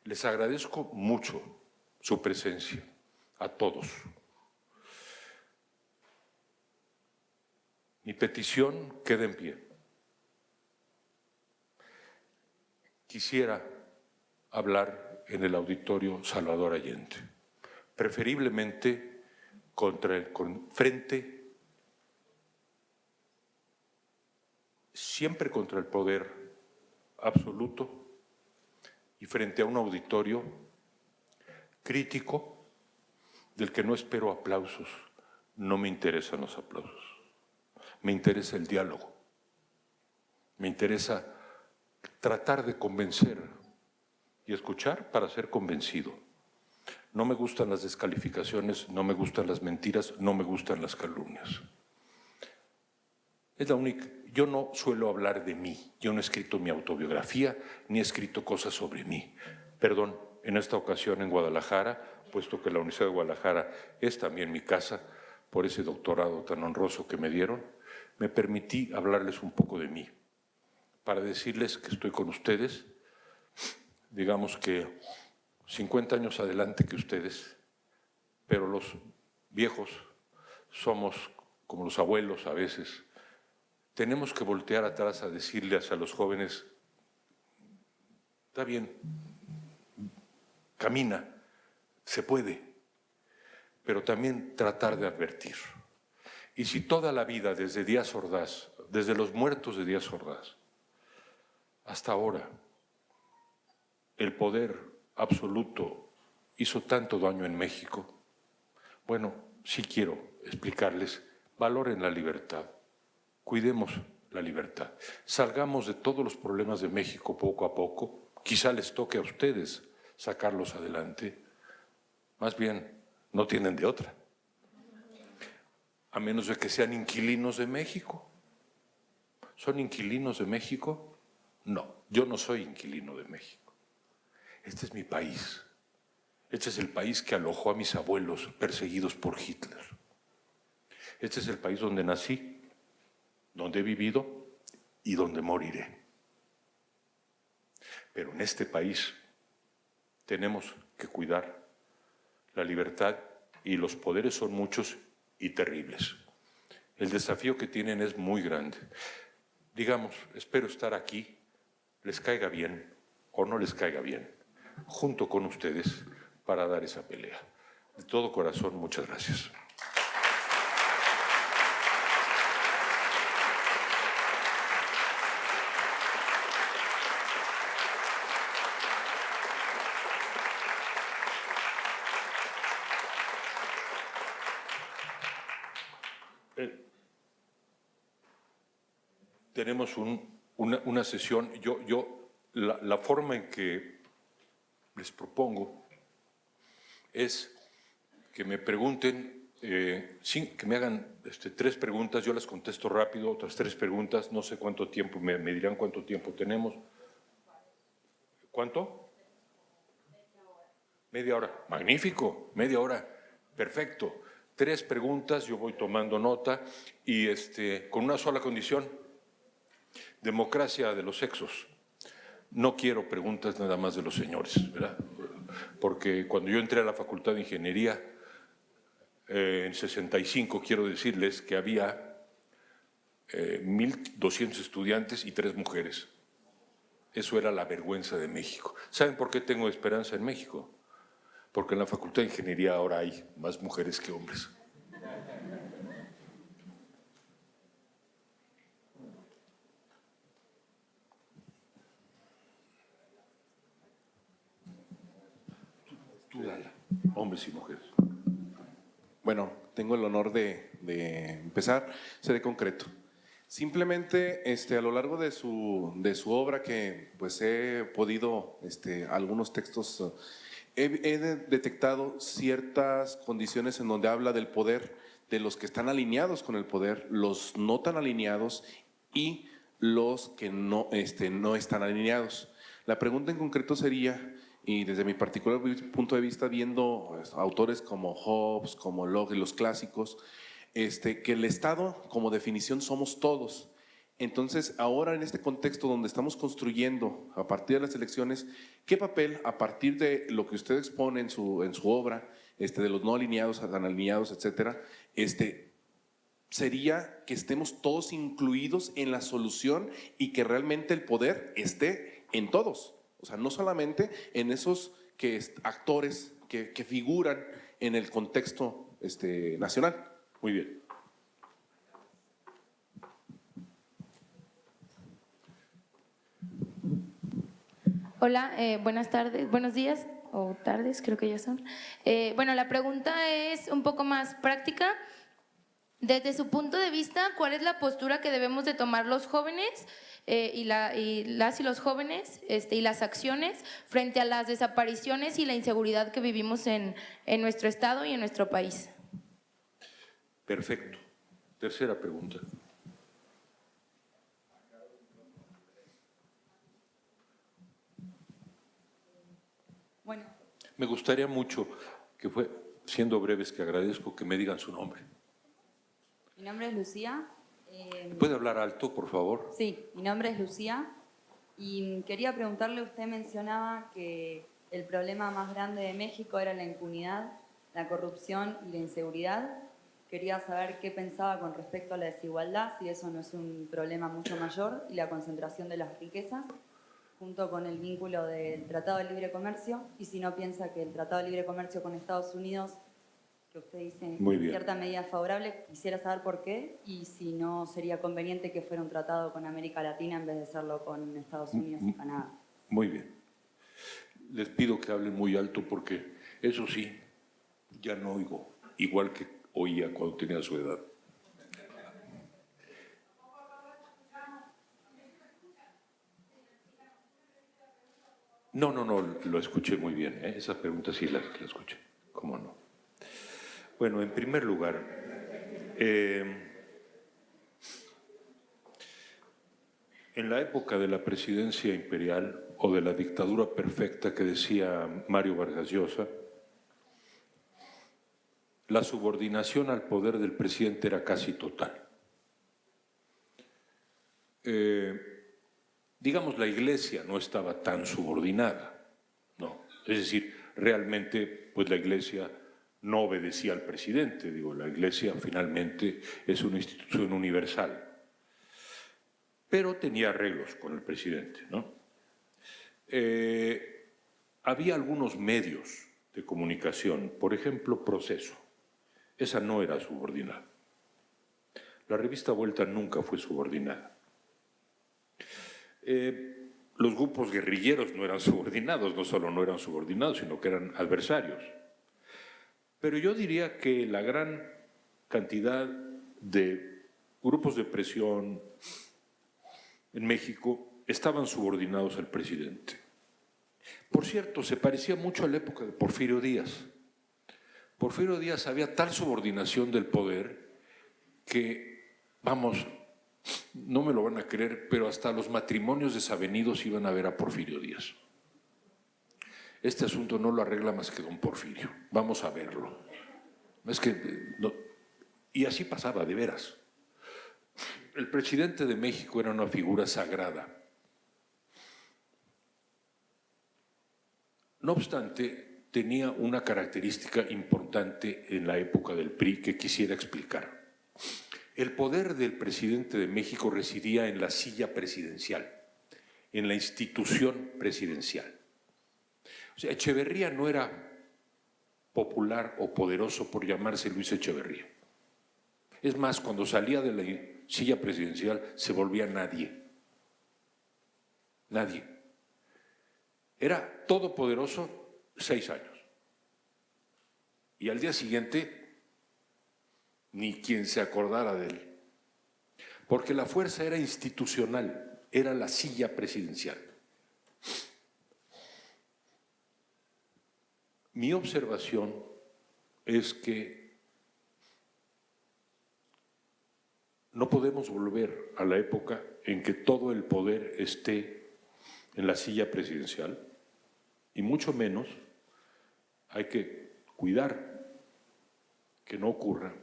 S2: les agradezco mucho su presencia, a todos. Mi petición queda en pie. Quisiera hablar en el auditorio Salvador Allende, preferiblemente siempre contra el poder absoluto y frente a un auditorio crítico del que no espero aplausos. No me interesan los aplausos. Me interesa el diálogo. Me interesa tratar de convencer y escuchar para ser convencido. No me gustan las descalificaciones, no me gustan las mentiras, no me gustan las calumnias. Es la única. Yo no suelo hablar de mí. Yo no he escrito mi autobiografía, ni he escrito cosas sobre mí. Perdón, en esta ocasión en Guadalajara, puesto que la Universidad de Guadalajara es también mi casa, por ese doctorado tan honroso que me dieron, me permití hablarles un poco de mí, para decirles que estoy con ustedes, digamos que 50 años adelante que ustedes, pero los viejos somos como los abuelos a veces. Tenemos que voltear atrás a decirles a los jóvenes, está bien, camina, se puede, pero también tratar de advertir. Y si toda la vida, desde Díaz Ordaz, desde los muertos de Díaz Ordaz, hasta ahora, el poder absoluto hizo tanto daño en México, bueno, sí quiero explicarles, valoren la libertad. Cuidemos la libertad. Salgamos de todos los problemas de México poco a poco. Quizá les toque a ustedes sacarlos adelante. Más bien, no tienen de otra. A menos de que sean inquilinos de México. ¿Son inquilinos de México? No, yo no soy inquilino de México. Este es mi país. Este es el país que alojó a mis abuelos perseguidos por Hitler. Este es el país donde nací, donde he vivido y donde moriré. Pero en este país tenemos que cuidar la libertad y los poderes son muchos y terribles. El desafío que tienen es muy grande. Digamos, espero estar aquí, les caiga bien o no les caiga bien, junto con ustedes para dar esa pelea. De todo corazón, muchas gracias. Tenemos una sesión, la forma en que les propongo es que me pregunten, que me hagan 3 preguntas, yo las contesto rápido, otras 3 preguntas, no sé cuánto tiempo, me dirán cuánto tiempo tenemos. ¿Cuánto? Media hora, magnífico, media hora, perfecto. 3 preguntas, yo voy tomando nota y con una sola condición, democracia de los sexos. No quiero preguntas nada más de los señores, ¿verdad? Porque cuando yo entré a la Facultad de Ingeniería, en 65, quiero decirles que había 1,200 estudiantes y 3 mujeres. Eso era la vergüenza de México. ¿Saben por qué tengo esperanza en México? Porque en la Facultad de Ingeniería ahora hay más mujeres que hombres. Tú dala, hombres y mujeres.
S3: Bueno, tengo el honor de empezar. Seré concreto. Simplemente a lo largo de su obra, que pues he podido, algunos textos, he detectado ciertas condiciones en donde habla del poder, de los que están alineados con el poder, los no tan alineados y los que no están alineados. La pregunta en concreto sería, y desde mi particular punto de vista, viendo autores como Hobbes, como Locke, los clásicos, que el Estado, como definición, somos todos. Entonces, ahora en este contexto donde estamos construyendo, a partir de las elecciones, ¿qué papel, a partir de lo que usted expone en su obra, de los no alineados, tan alineados, etcétera, sería que estemos todos incluidos en la solución y que realmente el poder esté en todos? O sea, no solamente en esos actores que figuran en el contexto nacional.
S2: Muy bien.
S4: Hola, buenas tardes, buenos días o tardes, creo que ya son. Bueno, la pregunta es un poco más práctica. Desde su punto de vista, ¿cuál es la postura que debemos de tomar los jóvenes y los jóvenes y las acciones frente a las desapariciones y la inseguridad que vivimos en nuestro estado y en nuestro país?
S2: Perfecto. Tercera pregunta.
S5: Bueno,
S2: Me gustaría mucho siendo breves, que agradezco que me digan su nombre.
S5: mi nombre es Lucía.
S2: ¿Puede hablar alto, por favor?
S5: Sí, mi nombre es Lucía y quería preguntarle, usted mencionaba que el problema más grande de México era la impunidad, la corrupción y la inseguridad. Quería saber qué pensaba con respecto a la desigualdad, si eso no es un problema mucho mayor, y la concentración de las riquezas, junto con el vínculo del Tratado de Libre Comercio, y si no piensa que el Tratado de Libre Comercio con Estados Unidos, que usted dice en cierta medida favorable, quisiera saber por qué, y si no sería conveniente que fuera un tratado con América Latina en vez de hacerlo con Estados Unidos y Canadá.
S2: Muy bien. Les pido que hablen muy alto porque, eso sí, ya no oigo, igual que oía cuando tenía su edad. No, lo escuché muy bien, ¿eh? Esa pregunta sí la escuché, ¿cómo no? Bueno, en primer lugar, en la época de la presidencia imperial o de la dictadura perfecta que decía Mario Vargas Llosa, la subordinación al poder del presidente era casi total. Digamos, la Iglesia no estaba tan subordinada, ¿no? Es decir, realmente, pues la Iglesia no obedecía al presidente. Digo, la Iglesia finalmente es una institución universal, pero tenía arreglos con el presidente, ¿no? Había algunos medios de comunicación, por ejemplo, Proceso. Esa no era subordinada. La revista Vuelta nunca fue subordinada. Los grupos guerrilleros no eran subordinados, no solo no eran subordinados, sino que eran adversarios. Pero yo diría que la gran cantidad de grupos de presión en México estaban subordinados al presidente. Por cierto, se parecía mucho a la época de Porfirio Díaz. Porfirio Díaz había tal subordinación del poder que, vamos, no me lo van a creer, pero hasta los matrimonios desavenidos iban a ver a Porfirio Díaz. Este asunto no lo arregla más que don Porfirio. Vamos a verlo. Es que no, y así pasaba, de veras. El presidente de México era una figura sagrada. No obstante, tenía una característica importante en la época del PRI que quisiera explicar. El poder del presidente de México residía en la silla presidencial, en la institución presidencial. O sea, Echeverría no era popular o poderoso por llamarse Luis Echeverría. Es más, cuando salía de la silla presidencial se volvía nadie. Nadie. Era todopoderoso 6 años. Y al día siguiente, ni quien se acordara de él. Porque la fuerza era institucional, era la silla presidencial. Mi observación es que no podemos volver a la época en que todo el poder esté en la silla presidencial, y mucho menos hay que cuidar que no ocurra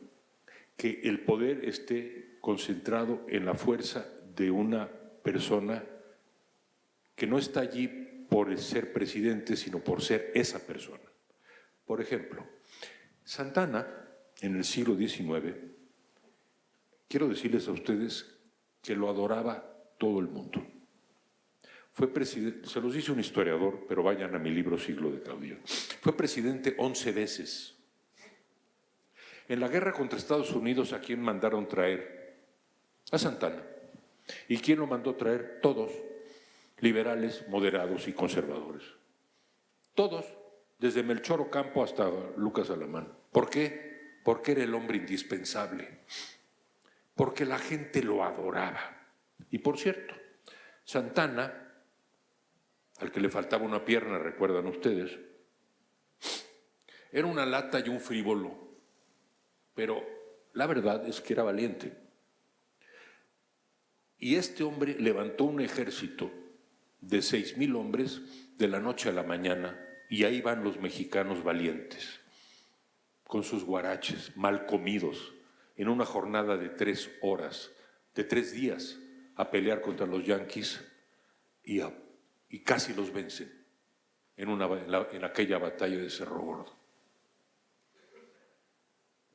S2: que el poder esté concentrado en la fuerza de una persona que no está allí por ser presidente, sino por ser esa persona. Por ejemplo, Santana, en el siglo XIX, quiero decirles a ustedes que lo adoraba todo el mundo. Fue presidente, se los dice un historiador, pero vayan a mi libro Siglo de Caudillo. Fue presidente 11 veces. En la guerra contra Estados Unidos, ¿a quién mandaron traer? A Santana. ¿Y quién lo mandó traer? Todos, liberales, moderados y conservadores. Todos, desde Melchor Ocampo hasta Lucas Alamán. ¿Por qué? Porque era el hombre indispensable. Porque la gente lo adoraba. Y por cierto, Santana, al que le faltaba una pierna, recuerdan ustedes, era una lata y un frívolo, pero la verdad es que era valiente. Y este hombre levantó un ejército de 6,000 hombres de la noche a la mañana, y ahí van los mexicanos valientes, con sus guaraches, mal comidos, en una jornada de 3 horas, de 3 días, a pelear contra los yanquis, y casi los vencen en aquella batalla de Cerro Gordo.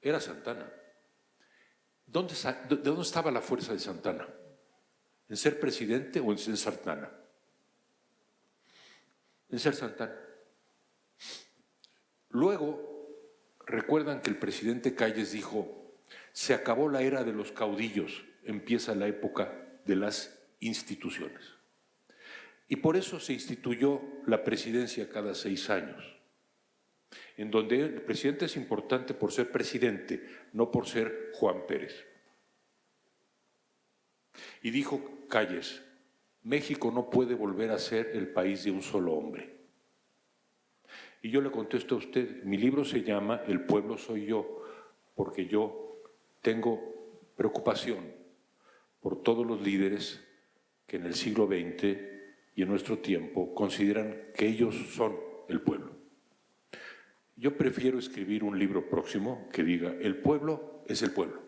S2: Era Santana. ¿De dónde estaba la fuerza de Santana? ¿En ser presidente o en ser Santana? En ser Santana. Luego, recuerdan que el presidente Calles dijo: se acabó la era de los caudillos, empieza la época de las instituciones. Y por eso se instituyó la presidencia cada 6 años, en donde el presidente es importante por ser presidente, no por ser Juan Pérez. Y dijo Calles: México no puede volver a ser el país de un solo hombre. Y yo le contesto a usted, mi libro se llama El pueblo soy yo, porque yo tengo preocupación por todos los líderes que en el siglo XX y en nuestro tiempo consideran que ellos son el pueblo. Yo prefiero escribir un libro próximo que diga: el pueblo es el pueblo.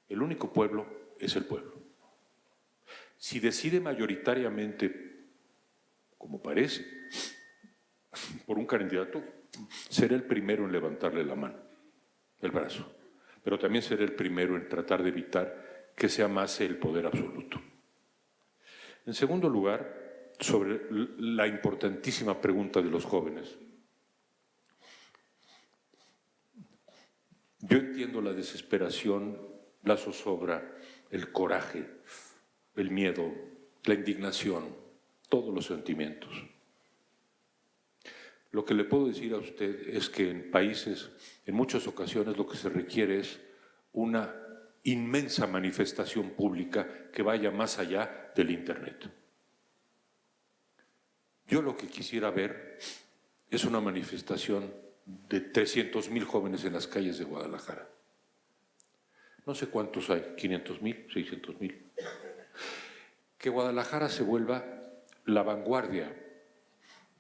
S2: El único pueblo es el pueblo. Si decide mayoritariamente, como parece, por un candidato, seré el primero en levantarle la mano, el brazo, pero también seré el primero en tratar de evitar que se amase el poder absoluto. En segundo lugar, sobre la importantísima pregunta de los jóvenes. Yo entiendo la desesperación, la zozobra, el coraje, el miedo, la indignación, todos los sentimientos. Lo que le puedo decir a usted es que en países, en muchas ocasiones, lo que se requiere es una inmensa manifestación pública que vaya más allá del Internet. Yo lo que quisiera ver es una manifestación de 300,000 jóvenes en las calles de Guadalajara. No sé cuántos hay, 500,000, 600,000. Que Guadalajara se vuelva la vanguardia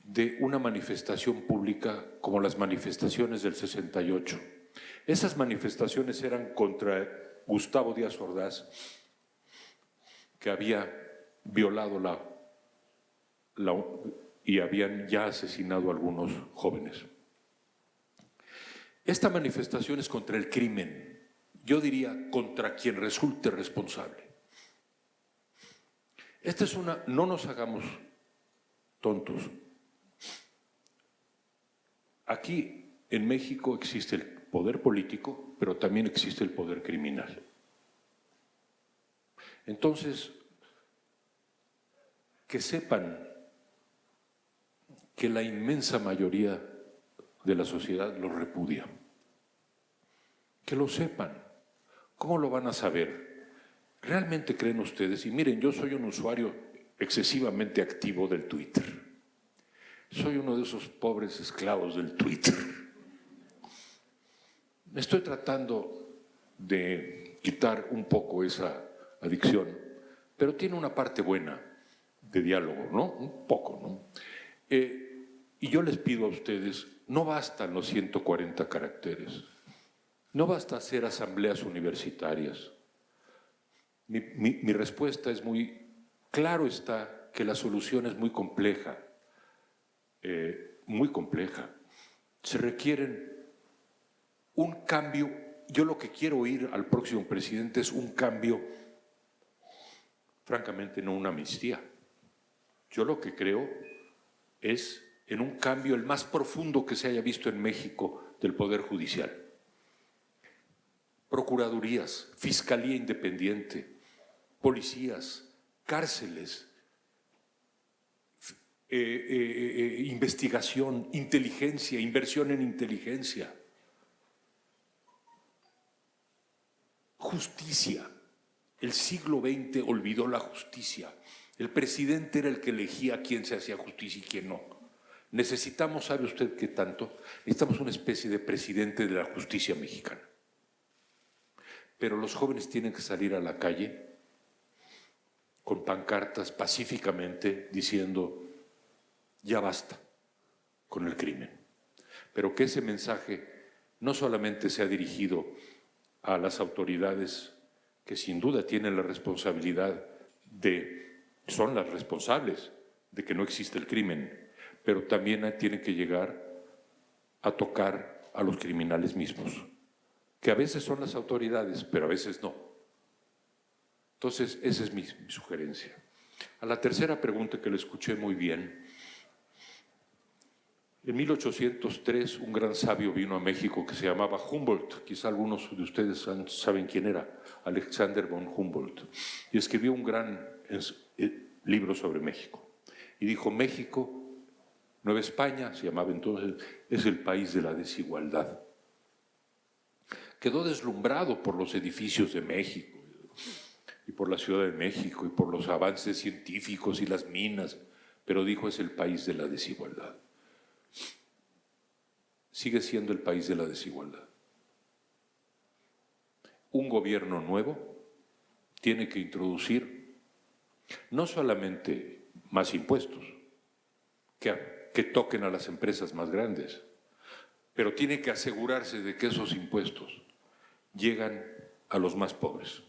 S2: de una manifestación pública como las manifestaciones del 68. Esas manifestaciones eran contra Gustavo Díaz Ordaz, que había violado y habían ya asesinado a algunos jóvenes. Esta manifestación es contra el crimen, yo diría contra quien resulte responsable. No nos hagamos tontos. Aquí en México existe el poder político, pero también existe el poder criminal. Entonces, que sepan que la inmensa mayoría de la sociedad lo repudia. Que lo sepan. ¿Cómo lo van a saber? ¿Realmente creen ustedes? Y miren, yo soy un usuario excesivamente activo del Twitter. Soy uno de esos pobres esclavos del Twitter. Me estoy tratando de quitar un poco esa adicción, pero tiene una parte buena de diálogo, ¿no? Un poco, ¿no? Y yo les pido a ustedes, no bastan los 140 caracteres, no basta hacer asambleas universitarias. Mi respuesta es claro está que la solución es muy compleja, muy compleja. Se requieren un cambio. Yo lo que quiero oír al próximo presidente es un cambio, francamente no una amnistía. Yo lo que creo es en un cambio el más profundo que se haya visto en México del Poder Judicial. Procuradurías, Fiscalía Independiente, policías, cárceles, investigación, inteligencia, inversión en inteligencia, justicia. El siglo XX olvidó la justicia. El presidente era el que elegía quién se hacía justicia y quién no. Necesitamos, ¿sabe usted qué tanto? Necesitamos una especie de presidente de la justicia mexicana. Pero los jóvenes tienen que salir a la calle con pancartas pacíficamente diciendo ya basta con el crimen. Pero que ese mensaje no solamente sea dirigido a las autoridades que sin duda tienen la responsabilidad son las responsables de que no existe el crimen, pero también tienen que llegar a tocar a los criminales mismos, que a veces son las autoridades, pero a veces no. Entonces, esa es mi sugerencia. A la tercera pregunta que le escuché muy bien, en 1803 un gran sabio vino a México que se llamaba Humboldt, quizá algunos de ustedes saben quién era, Alexander von Humboldt, y escribió un gran libro sobre México. Y dijo, México, Nueva España, se llamaba entonces, es el país de la desigualdad. Quedó deslumbrado por los edificios de México, y por la Ciudad de México, y por los avances científicos y las minas, pero dijo, es el país de la desigualdad. Sigue siendo el país de la desigualdad. Un gobierno nuevo tiene que introducir no solamente más impuestos que toquen a las empresas más grandes, pero tiene que asegurarse de que esos impuestos llegan a los más pobres.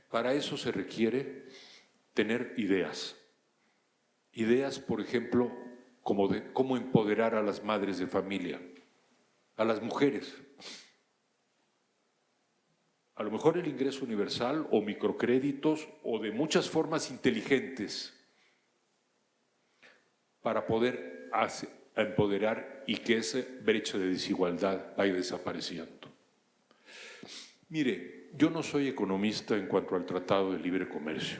S2: Para eso se requiere tener ideas. Ideas, por ejemplo, como de cómo empoderar a las madres de familia, a las mujeres. A lo mejor el ingreso universal o microcréditos o de muchas formas inteligentes para poder empoderar y que esa brecha de desigualdad vaya desapareciendo. Mire, yo no soy economista en cuanto al Tratado de Libre Comercio.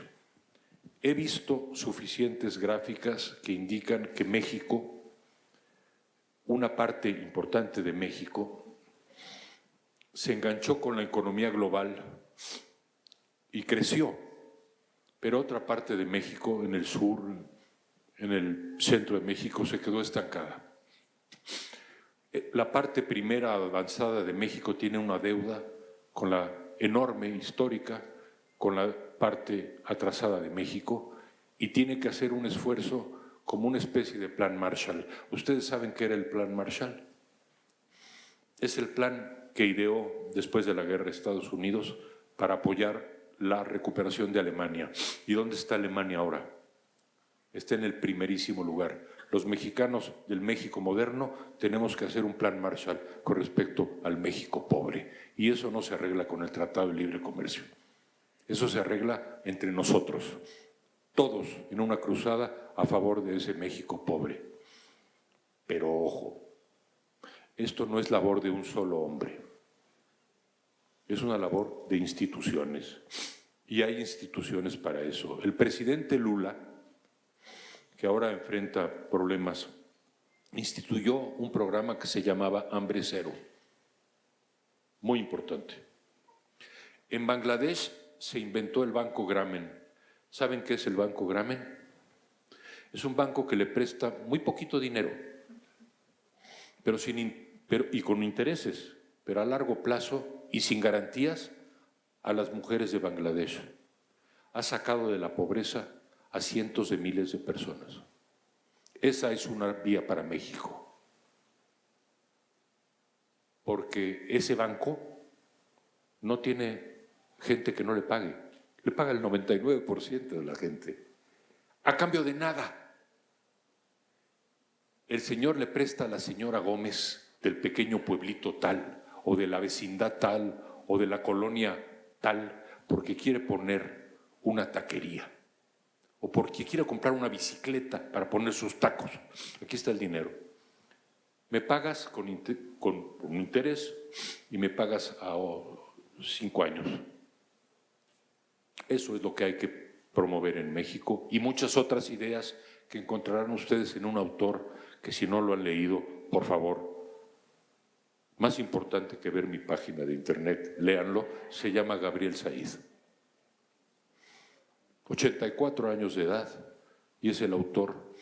S2: He visto suficientes gráficas que indican que México, una parte importante de México, se enganchó con la economía global y creció, pero otra parte de México, en el sur, en el centro de México, se quedó estancada. La parte primera avanzada de México tiene una deuda con la enorme, histórica, con la parte atrasada de México y tiene que hacer un esfuerzo como una especie de plan Marshall. ¿Ustedes saben qué era el plan Marshall? Es el plan que ideó después de la guerra Estados Unidos para apoyar la recuperación de Alemania. ¿Y dónde está Alemania ahora? Está en el primerísimo lugar. Los mexicanos del México moderno tenemos que hacer un plan Marshall con respecto al México pobre. Y eso no se arregla con el Tratado de Libre Comercio. Eso se arregla entre nosotros, todos en una cruzada a favor de ese México pobre. Pero ojo, esto no es labor de un solo hombre. Es una labor de instituciones. Y hay instituciones para eso. El presidente Lula, que ahora enfrenta problemas, instituyó un programa que se llamaba Hambre Cero. Muy importante. En Bangladesh se inventó el Banco Grameen. ¿Saben qué es el Banco Grameen? Es un banco que le presta muy poquito dinero, y con intereses, pero a largo plazo y sin garantías a las mujeres de Bangladesh. Ha sacado de la pobreza a cientos de miles de personas. Esa es una vía para México. Porque ese banco no tiene gente que no le pague. Le paga el 99% de la gente. A cambio de nada. El señor le presta a la señora Gómez del pequeño pueblito tal, o de la vecindad tal, o de la colonia tal, porque quiere poner una taquería, o porque quiere comprar una bicicleta para poner sus tacos. Aquí está el dinero. Me pagas con un interés y me pagas a 5 años. Eso es lo que hay que promover en México y muchas otras ideas que encontrarán ustedes en un autor que, si no lo han leído, por favor, más importante que ver mi página de internet, léanlo, se llama Gabriel Said. 84 años de edad y es el autor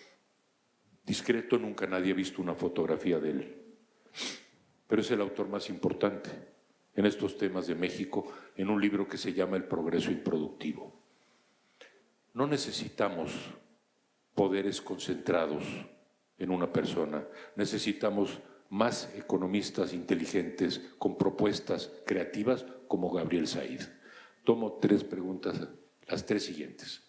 S2: discreto, nunca nadie ha visto una fotografía de él, pero es el autor más importante en estos temas de México, en un libro que se llama El progreso improductivo. No necesitamos poderes concentrados en una persona, necesitamos más economistas inteligentes con propuestas creativas como Gabriel Said. Tomo 3 preguntas, las 3 siguientes.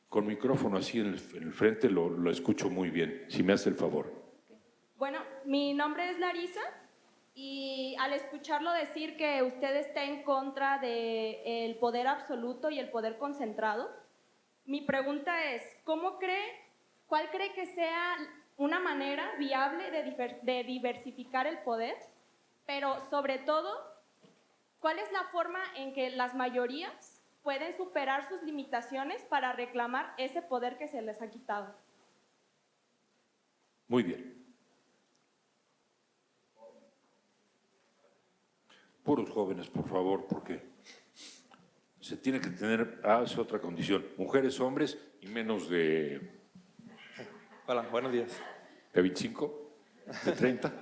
S2: Con micrófono así en el frente lo escucho muy bien, si me hace el favor.
S6: Bueno, mi nombre es Larisa y al escucharlo decir que usted está en contra del poder absoluto y el poder concentrado, mi pregunta es, ¿cuál cree que sea una manera viable de diversificar el poder? Pero sobre todo, ¿cuál es la forma en que las mayorías pueden superar sus limitaciones para reclamar ese poder que se les ha quitado?
S2: Muy bien. Puros jóvenes, por favor, porque se tiene que tener, es otra condición, mujeres, hombres y menos de...
S7: Hola, buenos días.
S2: ¿De 25? ¿De 30?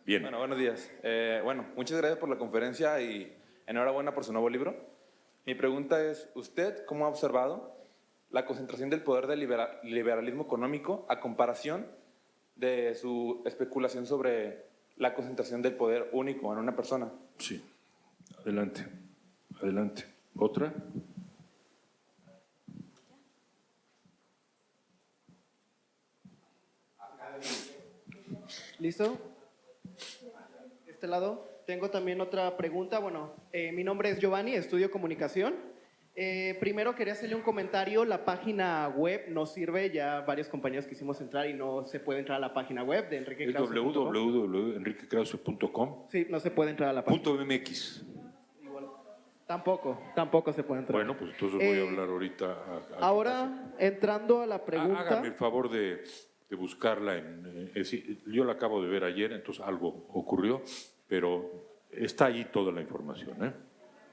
S2: Bien.
S7: Bueno, buenos días. Muchas gracias por la conferencia y enhorabuena por su nuevo libro. Mi pregunta es, ¿usted cómo ha observado la concentración del poder del liberalismo económico a comparación de su especulación sobre la concentración del poder único en una persona?
S2: Sí. Adelante. Adelante. ¿Otra?
S8: ¿Listo? De este lado. Tengo también otra pregunta. Bueno, mi nombre es Giovanni, estudio comunicación. Primero quería hacerle un comentario. La página web no sirve. Ya varios compañeros quisimos entrar y no se puede entrar a la página web de Enrique Krause.
S2: www.enriquekrause.com.
S8: Sí, no se puede entrar a la página.
S2: .mx.
S8: Tampoco se puede entrar.
S2: Bueno, pues entonces voy a hablar ahorita.
S8: Ahora, entrando a la pregunta.
S2: Hágame el favor de buscarla. Yo la acabo de ver ayer, entonces algo ocurrió, pero está ahí toda la información, ¿eh?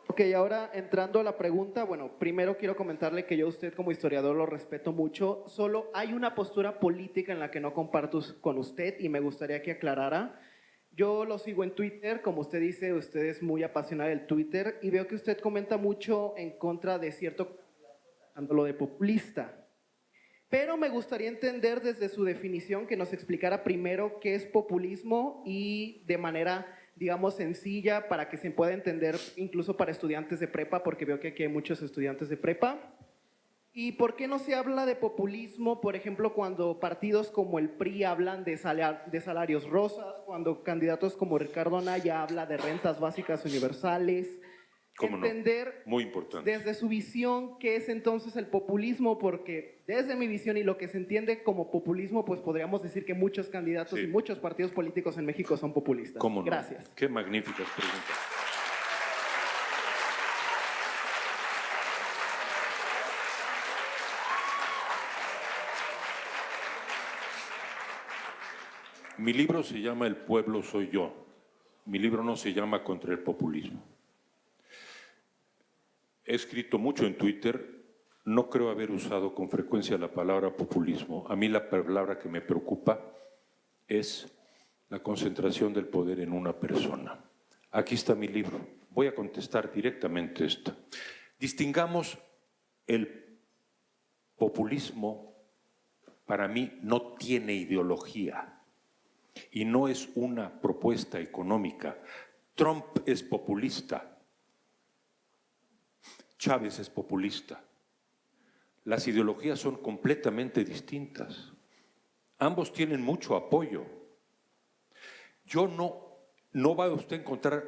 S8: Ok, ahora entrando a la pregunta, bueno, primero quiero comentarle que yo a usted como historiador lo respeto mucho, solo hay una postura política en la que no comparto con usted y me gustaría que aclarara. Yo lo sigo en Twitter, como usted dice, usted es muy apasionado del Twitter y veo que usted comenta mucho en contra de cierto lo de populista. Pero me gustaría entender desde su definición que nos explicara primero qué es populismo y de manera, digamos, sencilla para que se pueda entender incluso para estudiantes de prepa, porque veo que aquí hay muchos estudiantes de prepa. ¿Y por qué no se habla de populismo, por ejemplo, cuando partidos como el PRI hablan de salarios rosas, cuando candidatos como Ricardo Anaya habla de rentas básicas universales?
S2: ¿Cómo no?
S8: Entender
S2: Muy importante.
S8: desde su visión qué es entonces el populismo, porque desde mi visión y lo que se entiende como populismo, pues podríamos decir que muchos candidatos
S2: Sí.
S8: y muchos partidos políticos en México son populistas.
S2: ¿Cómo no?
S8: Gracias.
S2: Qué magníficas preguntas. Mi libro se llama El pueblo soy yo. Mi libro no se llama Contra el populismo. He escrito mucho en Twitter. No creo haber usado con frecuencia la palabra populismo. A mí la palabra que me preocupa es la concentración del poder en una persona. Aquí está mi libro. Voy a contestar directamente esto. Distingamos el populismo, para mí no tiene ideología y no es una propuesta económica. Trump es populista, Chávez es populista. Las ideologías son completamente distintas. Ambos tienen mucho apoyo. No va usted a encontrar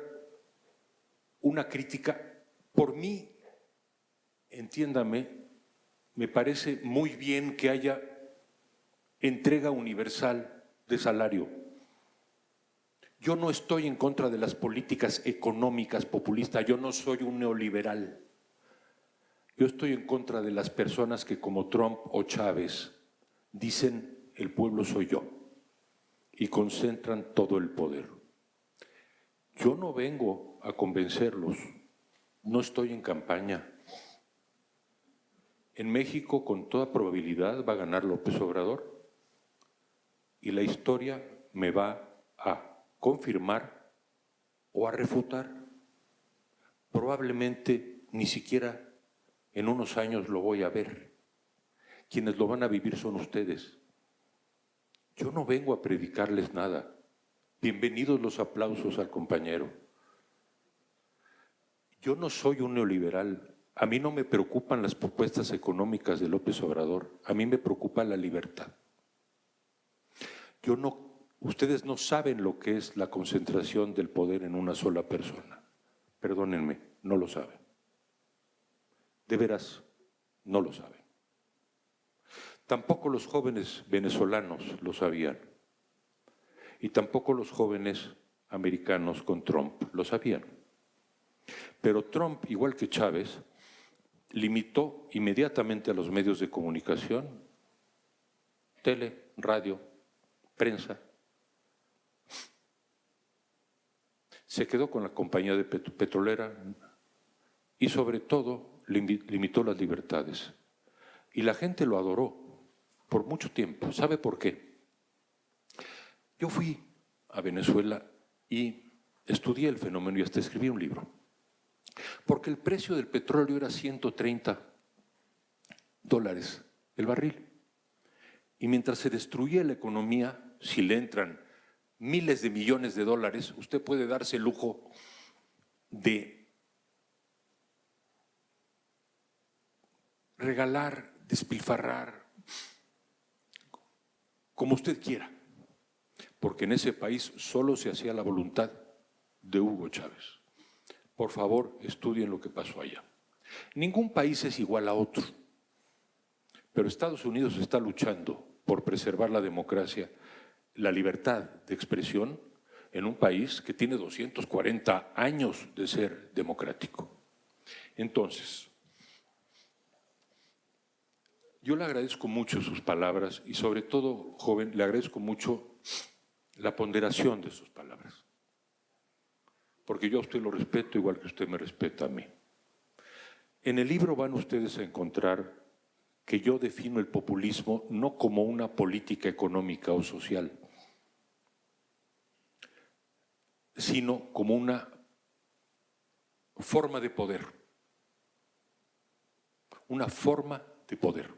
S2: una crítica. Por mí, entiéndame, me parece muy bien que haya entrega universal de salario. Yo no estoy en contra de las políticas económicas populistas, yo no soy un neoliberal. Yo estoy en contra de las personas que como Trump o Chávez dicen el pueblo soy yo y concentran todo el poder. Yo no vengo a convencerlos, no estoy en campaña. En México, con toda probabilidad, va a ganar López Obrador y la historia me va a confirmar o a refutar. Probablemente ni siquiera en unos años lo voy a ver. Quienes lo van a vivir son ustedes. Yo no vengo a predicarles nada. Bienvenidos los aplausos al compañero. Yo no soy un neoliberal. A mí no me preocupan las propuestas económicas de López Obrador. A mí me preocupa la libertad. Ustedes no saben lo que es la concentración del poder en una sola persona. Perdónenme, no lo saben. De veras, no lo saben. Tampoco los jóvenes venezolanos lo sabían. Y tampoco los jóvenes americanos con Trump lo sabían. Pero Trump, igual que Chávez, limitó inmediatamente a los medios de comunicación, tele, radio, prensa. Se quedó con la compañía petrolera y sobre todo limitó las libertades. Y la gente lo adoró por mucho tiempo. ¿Sabe por qué? Yo fui a Venezuela y estudié el fenómeno y hasta escribí un libro. Porque el precio del petróleo era $130 el barril. Y mientras se destruía la economía, si le entran miles de millones de dólares, usted puede darse el lujo de regalar, despilfarrar, como usted quiera. Porque en ese país solo se hacía la voluntad de Hugo Chávez. Por favor, estudien lo que pasó allá. Ningún país es igual a otro, pero Estados Unidos está luchando por preservar la democracia, la libertad de expresión en un país que tiene 240 años de ser democrático. Entonces, yo le agradezco mucho sus palabras y sobre todo, joven, le agradezco mucho la ponderación de sus palabras. Porque yo a usted lo respeto igual que usted me respeta a mí. En el libro van ustedes a encontrar que yo defino el populismo no como una política económica o social. sino como una forma de poder. Una forma de poder.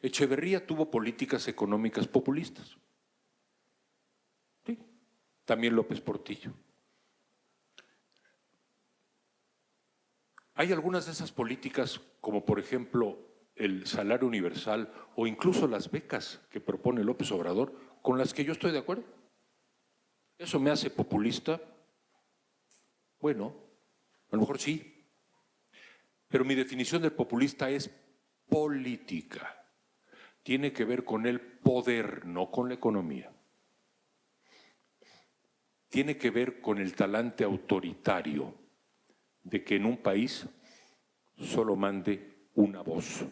S2: Echeverría tuvo políticas económicas populistas. Sí. También López Portillo. Hay algunas de esas políticas, como por ejemplo el salario universal o incluso las becas que propone López Obrador, con las que yo estoy de acuerdo. ¿Eso me hace populista? Bueno, a lo mejor sí. Pero mi definición de populista es política. Tiene que ver con el poder, no con la economía. Tiene que ver con el talante autoritario de que en un país solo mande una voz.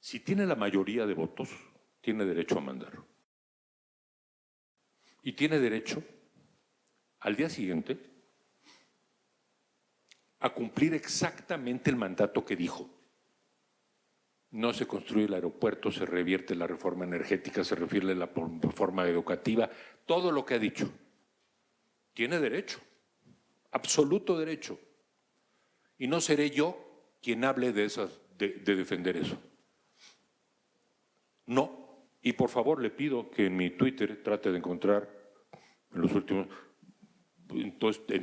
S2: Si tiene la mayoría de votos, tiene derecho a mandar. Y tiene derecho, al día siguiente, a cumplir exactamente el mandato que dijo. No se construye el aeropuerto, se revierte la reforma energética, se refiere la reforma educativa, todo lo que ha dicho. Tiene derecho, absoluto derecho. Y no seré yo quien hable de defender eso. No. Y por favor le pido que en mi Twitter trate de encontrar en los últimos, en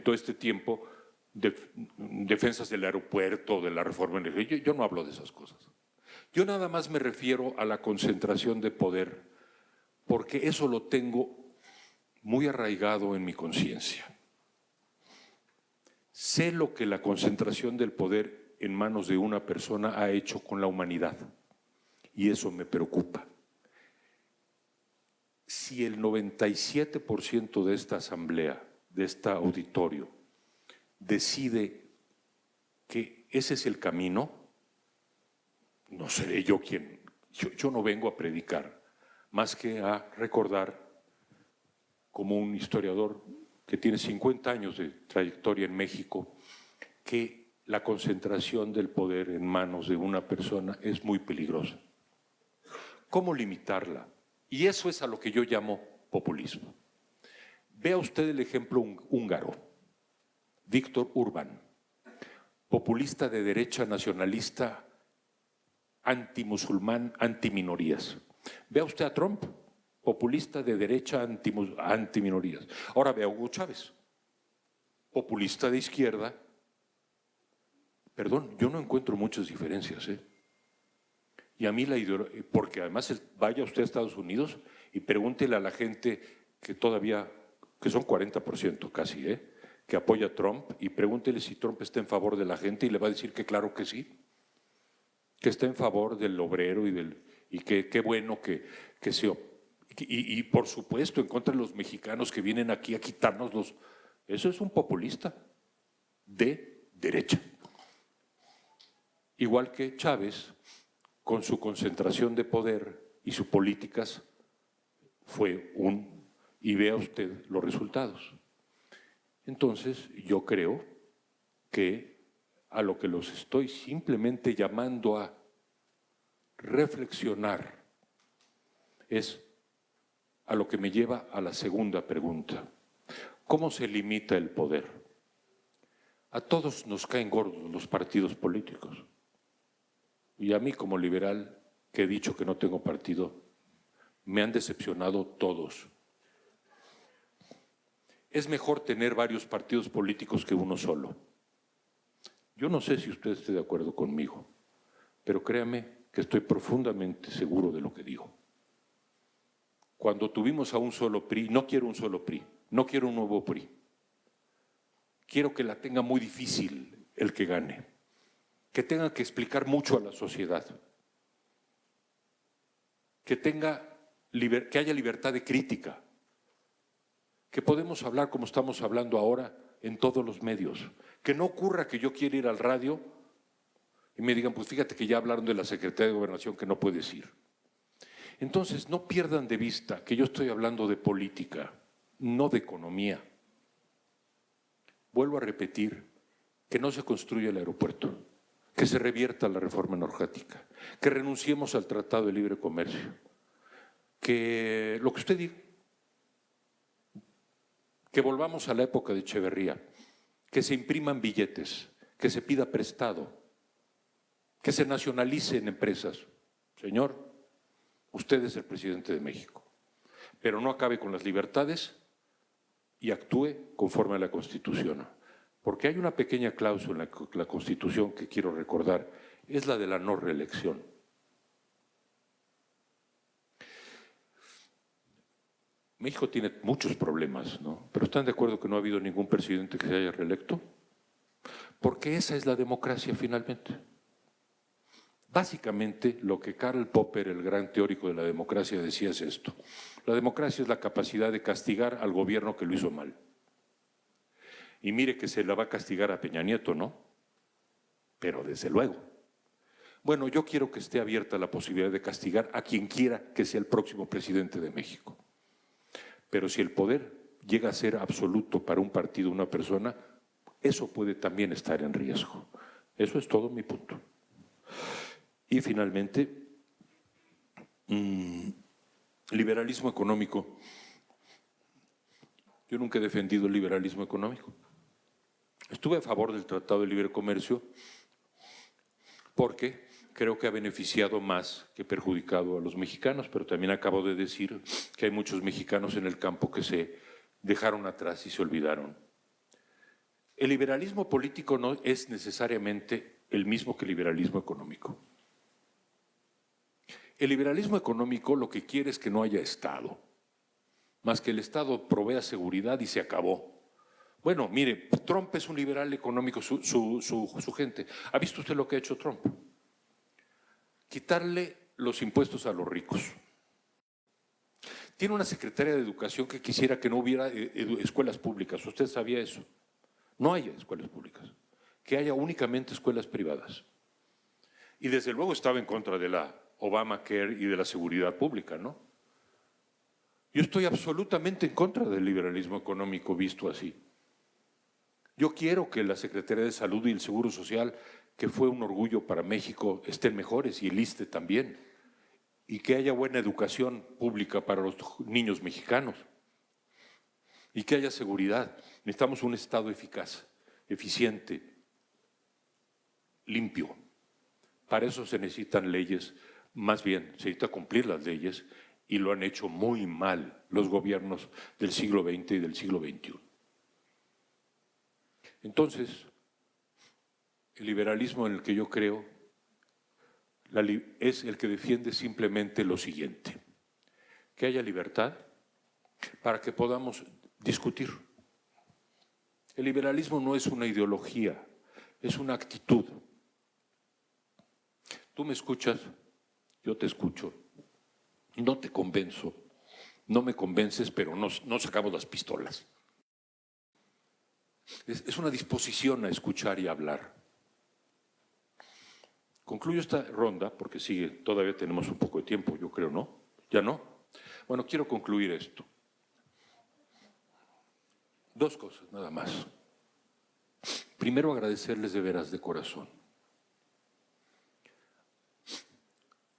S2: todo este tiempo, defensas del aeropuerto, de la reforma energética. Yo no hablo de esas cosas. Yo nada más me refiero a la concentración de poder, porque eso lo tengo muy arraigado en mi conciencia. Sé lo que la concentración del poder en manos de una persona ha hecho con la humanidad, y eso me preocupa. Si el 97% de esta asamblea, de este auditorio, decide que ese es el camino, no seré yo quien, yo no vengo a predicar, más que a recordar, como un historiador que tiene 50 años de trayectoria en México, que la concentración del poder en manos de una persona es muy peligrosa. ¿Cómo limitarla? Y eso es a lo que yo llamo populismo. Vea usted el ejemplo húngaro, Viktor Orbán, populista de derecha, nacionalista, antimusulmán, antiminorías. Vea usted a Trump, populista de derecha, antiminorías. Ahora vea a Hugo Chávez, populista de izquierda. Perdón, yo no encuentro muchas diferencias, Y a mí la ideología, porque además vaya usted a Estados Unidos y pregúntele a la gente que todavía, que son 40% casi, que apoya a Trump, y pregúntele si Trump está en favor de la gente y le va a decir que claro que sí, que está en favor del obrero y que qué bueno que se... Y por supuesto en contra de los mexicanos que vienen aquí a quitarnos Eso es un populista de derecha. Igual que Chávez, con su concentración de poder y sus políticas, y vea usted los resultados. Entonces, yo creo que a lo que los estoy simplemente llamando a reflexionar es a lo que me lleva a la segunda pregunta. ¿Cómo se limita el poder? A todos nos caen gordos los partidos políticos. Y a mí como liberal, que he dicho que no tengo partido, me han decepcionado todos. Es mejor tener varios partidos políticos que uno solo. Yo no sé si usted esté de acuerdo conmigo, pero créame que estoy profundamente seguro de lo que digo. Cuando tuvimos a un solo PRI, no quiero un solo PRI, no quiero un nuevo PRI. Quiero que la tenga muy difícil el que gane, que tenga que explicar mucho a la sociedad, que haya libertad de crítica, que podemos hablar como estamos hablando ahora en todos los medios, que no ocurra que yo quiera ir al radio y me digan, pues fíjate que ya hablaron de la Secretaría de Gobernación que no puedes ir. Entonces, no pierdan de vista que yo estoy hablando de política, no de economía. Vuelvo a repetir que no se construya el aeropuerto, que se revierta la reforma energética, que renunciemos al Tratado de Libre Comercio, que lo que usted diga, que volvamos a la época de Echeverría, que se impriman billetes, que se pida prestado, que se nacionalicen empresas. Señor, usted es el presidente de México, pero no acabe con las libertades y actúe conforme a la Constitución. Porque hay una pequeña cláusula en la Constitución que quiero recordar, es la de la no reelección. México tiene muchos problemas, ¿no? Pero ¿están de acuerdo que no ha habido ningún presidente que se haya reelecto? Porque esa es la democracia finalmente. Básicamente, lo que Karl Popper, el gran teórico de la democracia, decía es esto. La democracia es la capacidad de castigar al gobierno que lo hizo mal. Y mire que se la va a castigar a Peña Nieto, ¿no? Pero desde luego. Bueno, yo quiero que esté abierta la posibilidad de castigar a quien quiera que sea el próximo presidente de México. Pero si el poder llega a ser absoluto para un partido, una persona, eso puede también estar en riesgo. Eso es todo mi punto. Y finalmente, liberalismo económico. Yo nunca he defendido el liberalismo económico. Estuve a favor del Tratado de Libre Comercio porque creo que ha beneficiado más que perjudicado a los mexicanos, pero también acabo de decir que hay muchos mexicanos en el campo que se dejaron atrás y se olvidaron. El liberalismo político no es necesariamente el mismo que el liberalismo económico. El liberalismo económico lo que quiere es que no haya Estado, más que el Estado provea seguridad y se acabó. Bueno, mire, Trump es un liberal económico, su gente. ¿Ha visto usted lo que ha hecho Trump? Quitarle los impuestos a los ricos. Tiene una secretaria de Educación que quisiera que no hubiera escuelas públicas. ¿Usted sabía eso? No hay escuelas públicas, que haya únicamente escuelas privadas. Y desde luego estaba en contra de la Obamacare y de la seguridad pública, ¿no? Yo estoy absolutamente en contra del liberalismo económico visto así. Yo quiero que la Secretaría de Salud y el Seguro Social, que fue un orgullo para México, estén mejores y el ISSSTE también, y que haya buena educación pública para los niños mexicanos y que haya seguridad. Necesitamos un Estado eficaz, eficiente, limpio. Para eso se necesitan leyes, más bien se necesita cumplir las leyes y lo han hecho muy mal los gobiernos del siglo XX y del siglo XXI. Entonces, el liberalismo en el que yo creo es el que defiende simplemente lo siguiente, que haya libertad para que podamos discutir. El liberalismo no es una ideología, es una actitud. Tú me escuchas, yo te escucho, no te convenzo, no me convences, pero no sacamos las pistolas. Es una disposición a escuchar y hablar. Concluyo esta ronda porque todavía tenemos un poco de tiempo, yo creo, ¿no? ¿Ya no? Bueno, quiero concluir esto. Dos cosas, nada más. Primero, agradecerles de veras de corazón.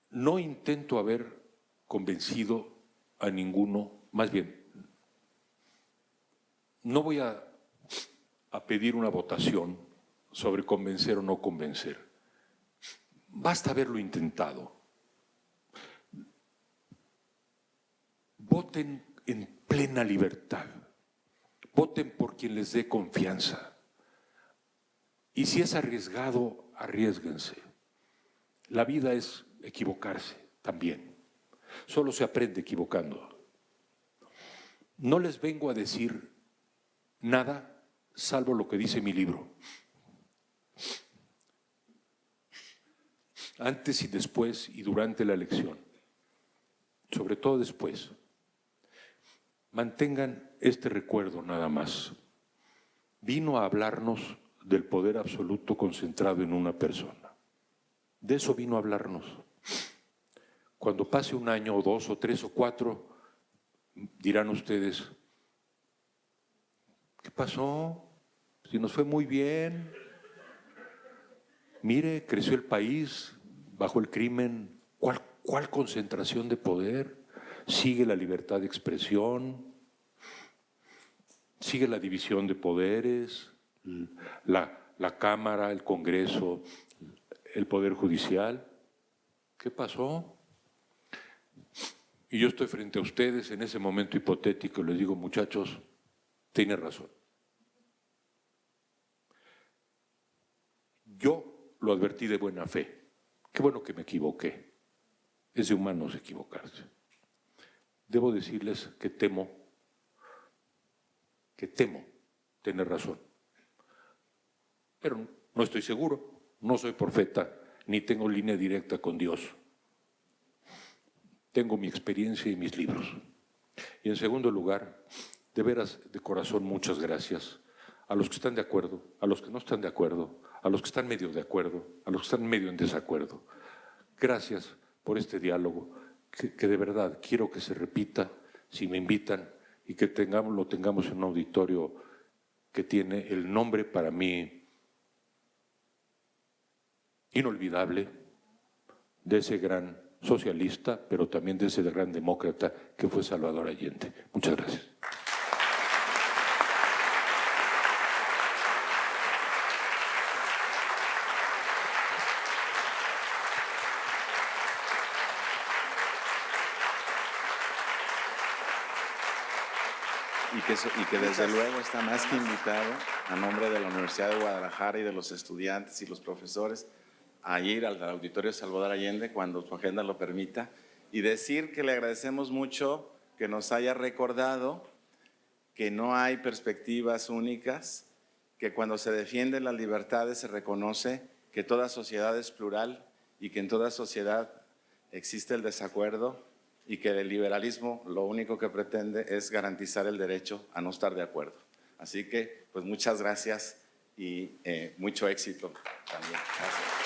S2: No intento haber convencido a ninguno, más bien, no voy a pedir una votación sobre convencer o no convencer. Basta haberlo intentado. Voten en plena libertad. Voten por quien les dé confianza. Y si es arriesgado, arriésguense. La vida es equivocarse también. Solo se aprende equivocando. No les vengo a decir nada salvo lo que dice mi libro. Antes y después y durante la elección, sobre todo después, mantengan este recuerdo nada más. Vino a hablarnos del poder absoluto concentrado en una persona. De eso vino a hablarnos. Cuando pase un año o dos o tres o cuatro, dirán ustedes, ¿qué pasó? Si nos fue muy bien. Mire, creció el país, bajó el crimen. ¿Cuál concentración de poder? Sigue la libertad de expresión. Sigue la división de poderes, la Cámara, el Congreso, el Poder Judicial. ¿Qué pasó? Y yo estoy frente a ustedes en ese momento hipotético y les digo, muchachos, tiene razón. Yo lo advertí de buena fe. Qué bueno que me equivoqué. Es de humanos equivocarse. Debo decirles que temo tener razón. Pero no estoy seguro, no soy profeta, ni tengo línea directa con Dios. Tengo mi experiencia y mis libros. Y en segundo lugar, de veras, de corazón, muchas gracias a los que están de acuerdo, a los que no están de acuerdo, a los que están medio de acuerdo, a los que están medio en desacuerdo. Gracias por este diálogo que de verdad quiero que se repita si me invitan y que lo tengamos en un auditorio que tiene el nombre para mí inolvidable de ese gran socialista, pero también de ese gran demócrata que fue Salvador Allende. Muchas gracias.
S1: Y que desde luego está más que invitado, a nombre de la Universidad de Guadalajara y de los estudiantes y los profesores, a ir al Auditorio Salvador Allende cuando su agenda lo permita, y decir que le agradecemos mucho que nos haya recordado que no hay perspectivas únicas, que cuando se defienden las libertades se reconoce que toda sociedad es plural y que en toda sociedad existe el desacuerdo, y que el liberalismo lo único que pretende es garantizar el derecho a no estar de acuerdo. Así que, pues muchas gracias y mucho éxito también. Gracias.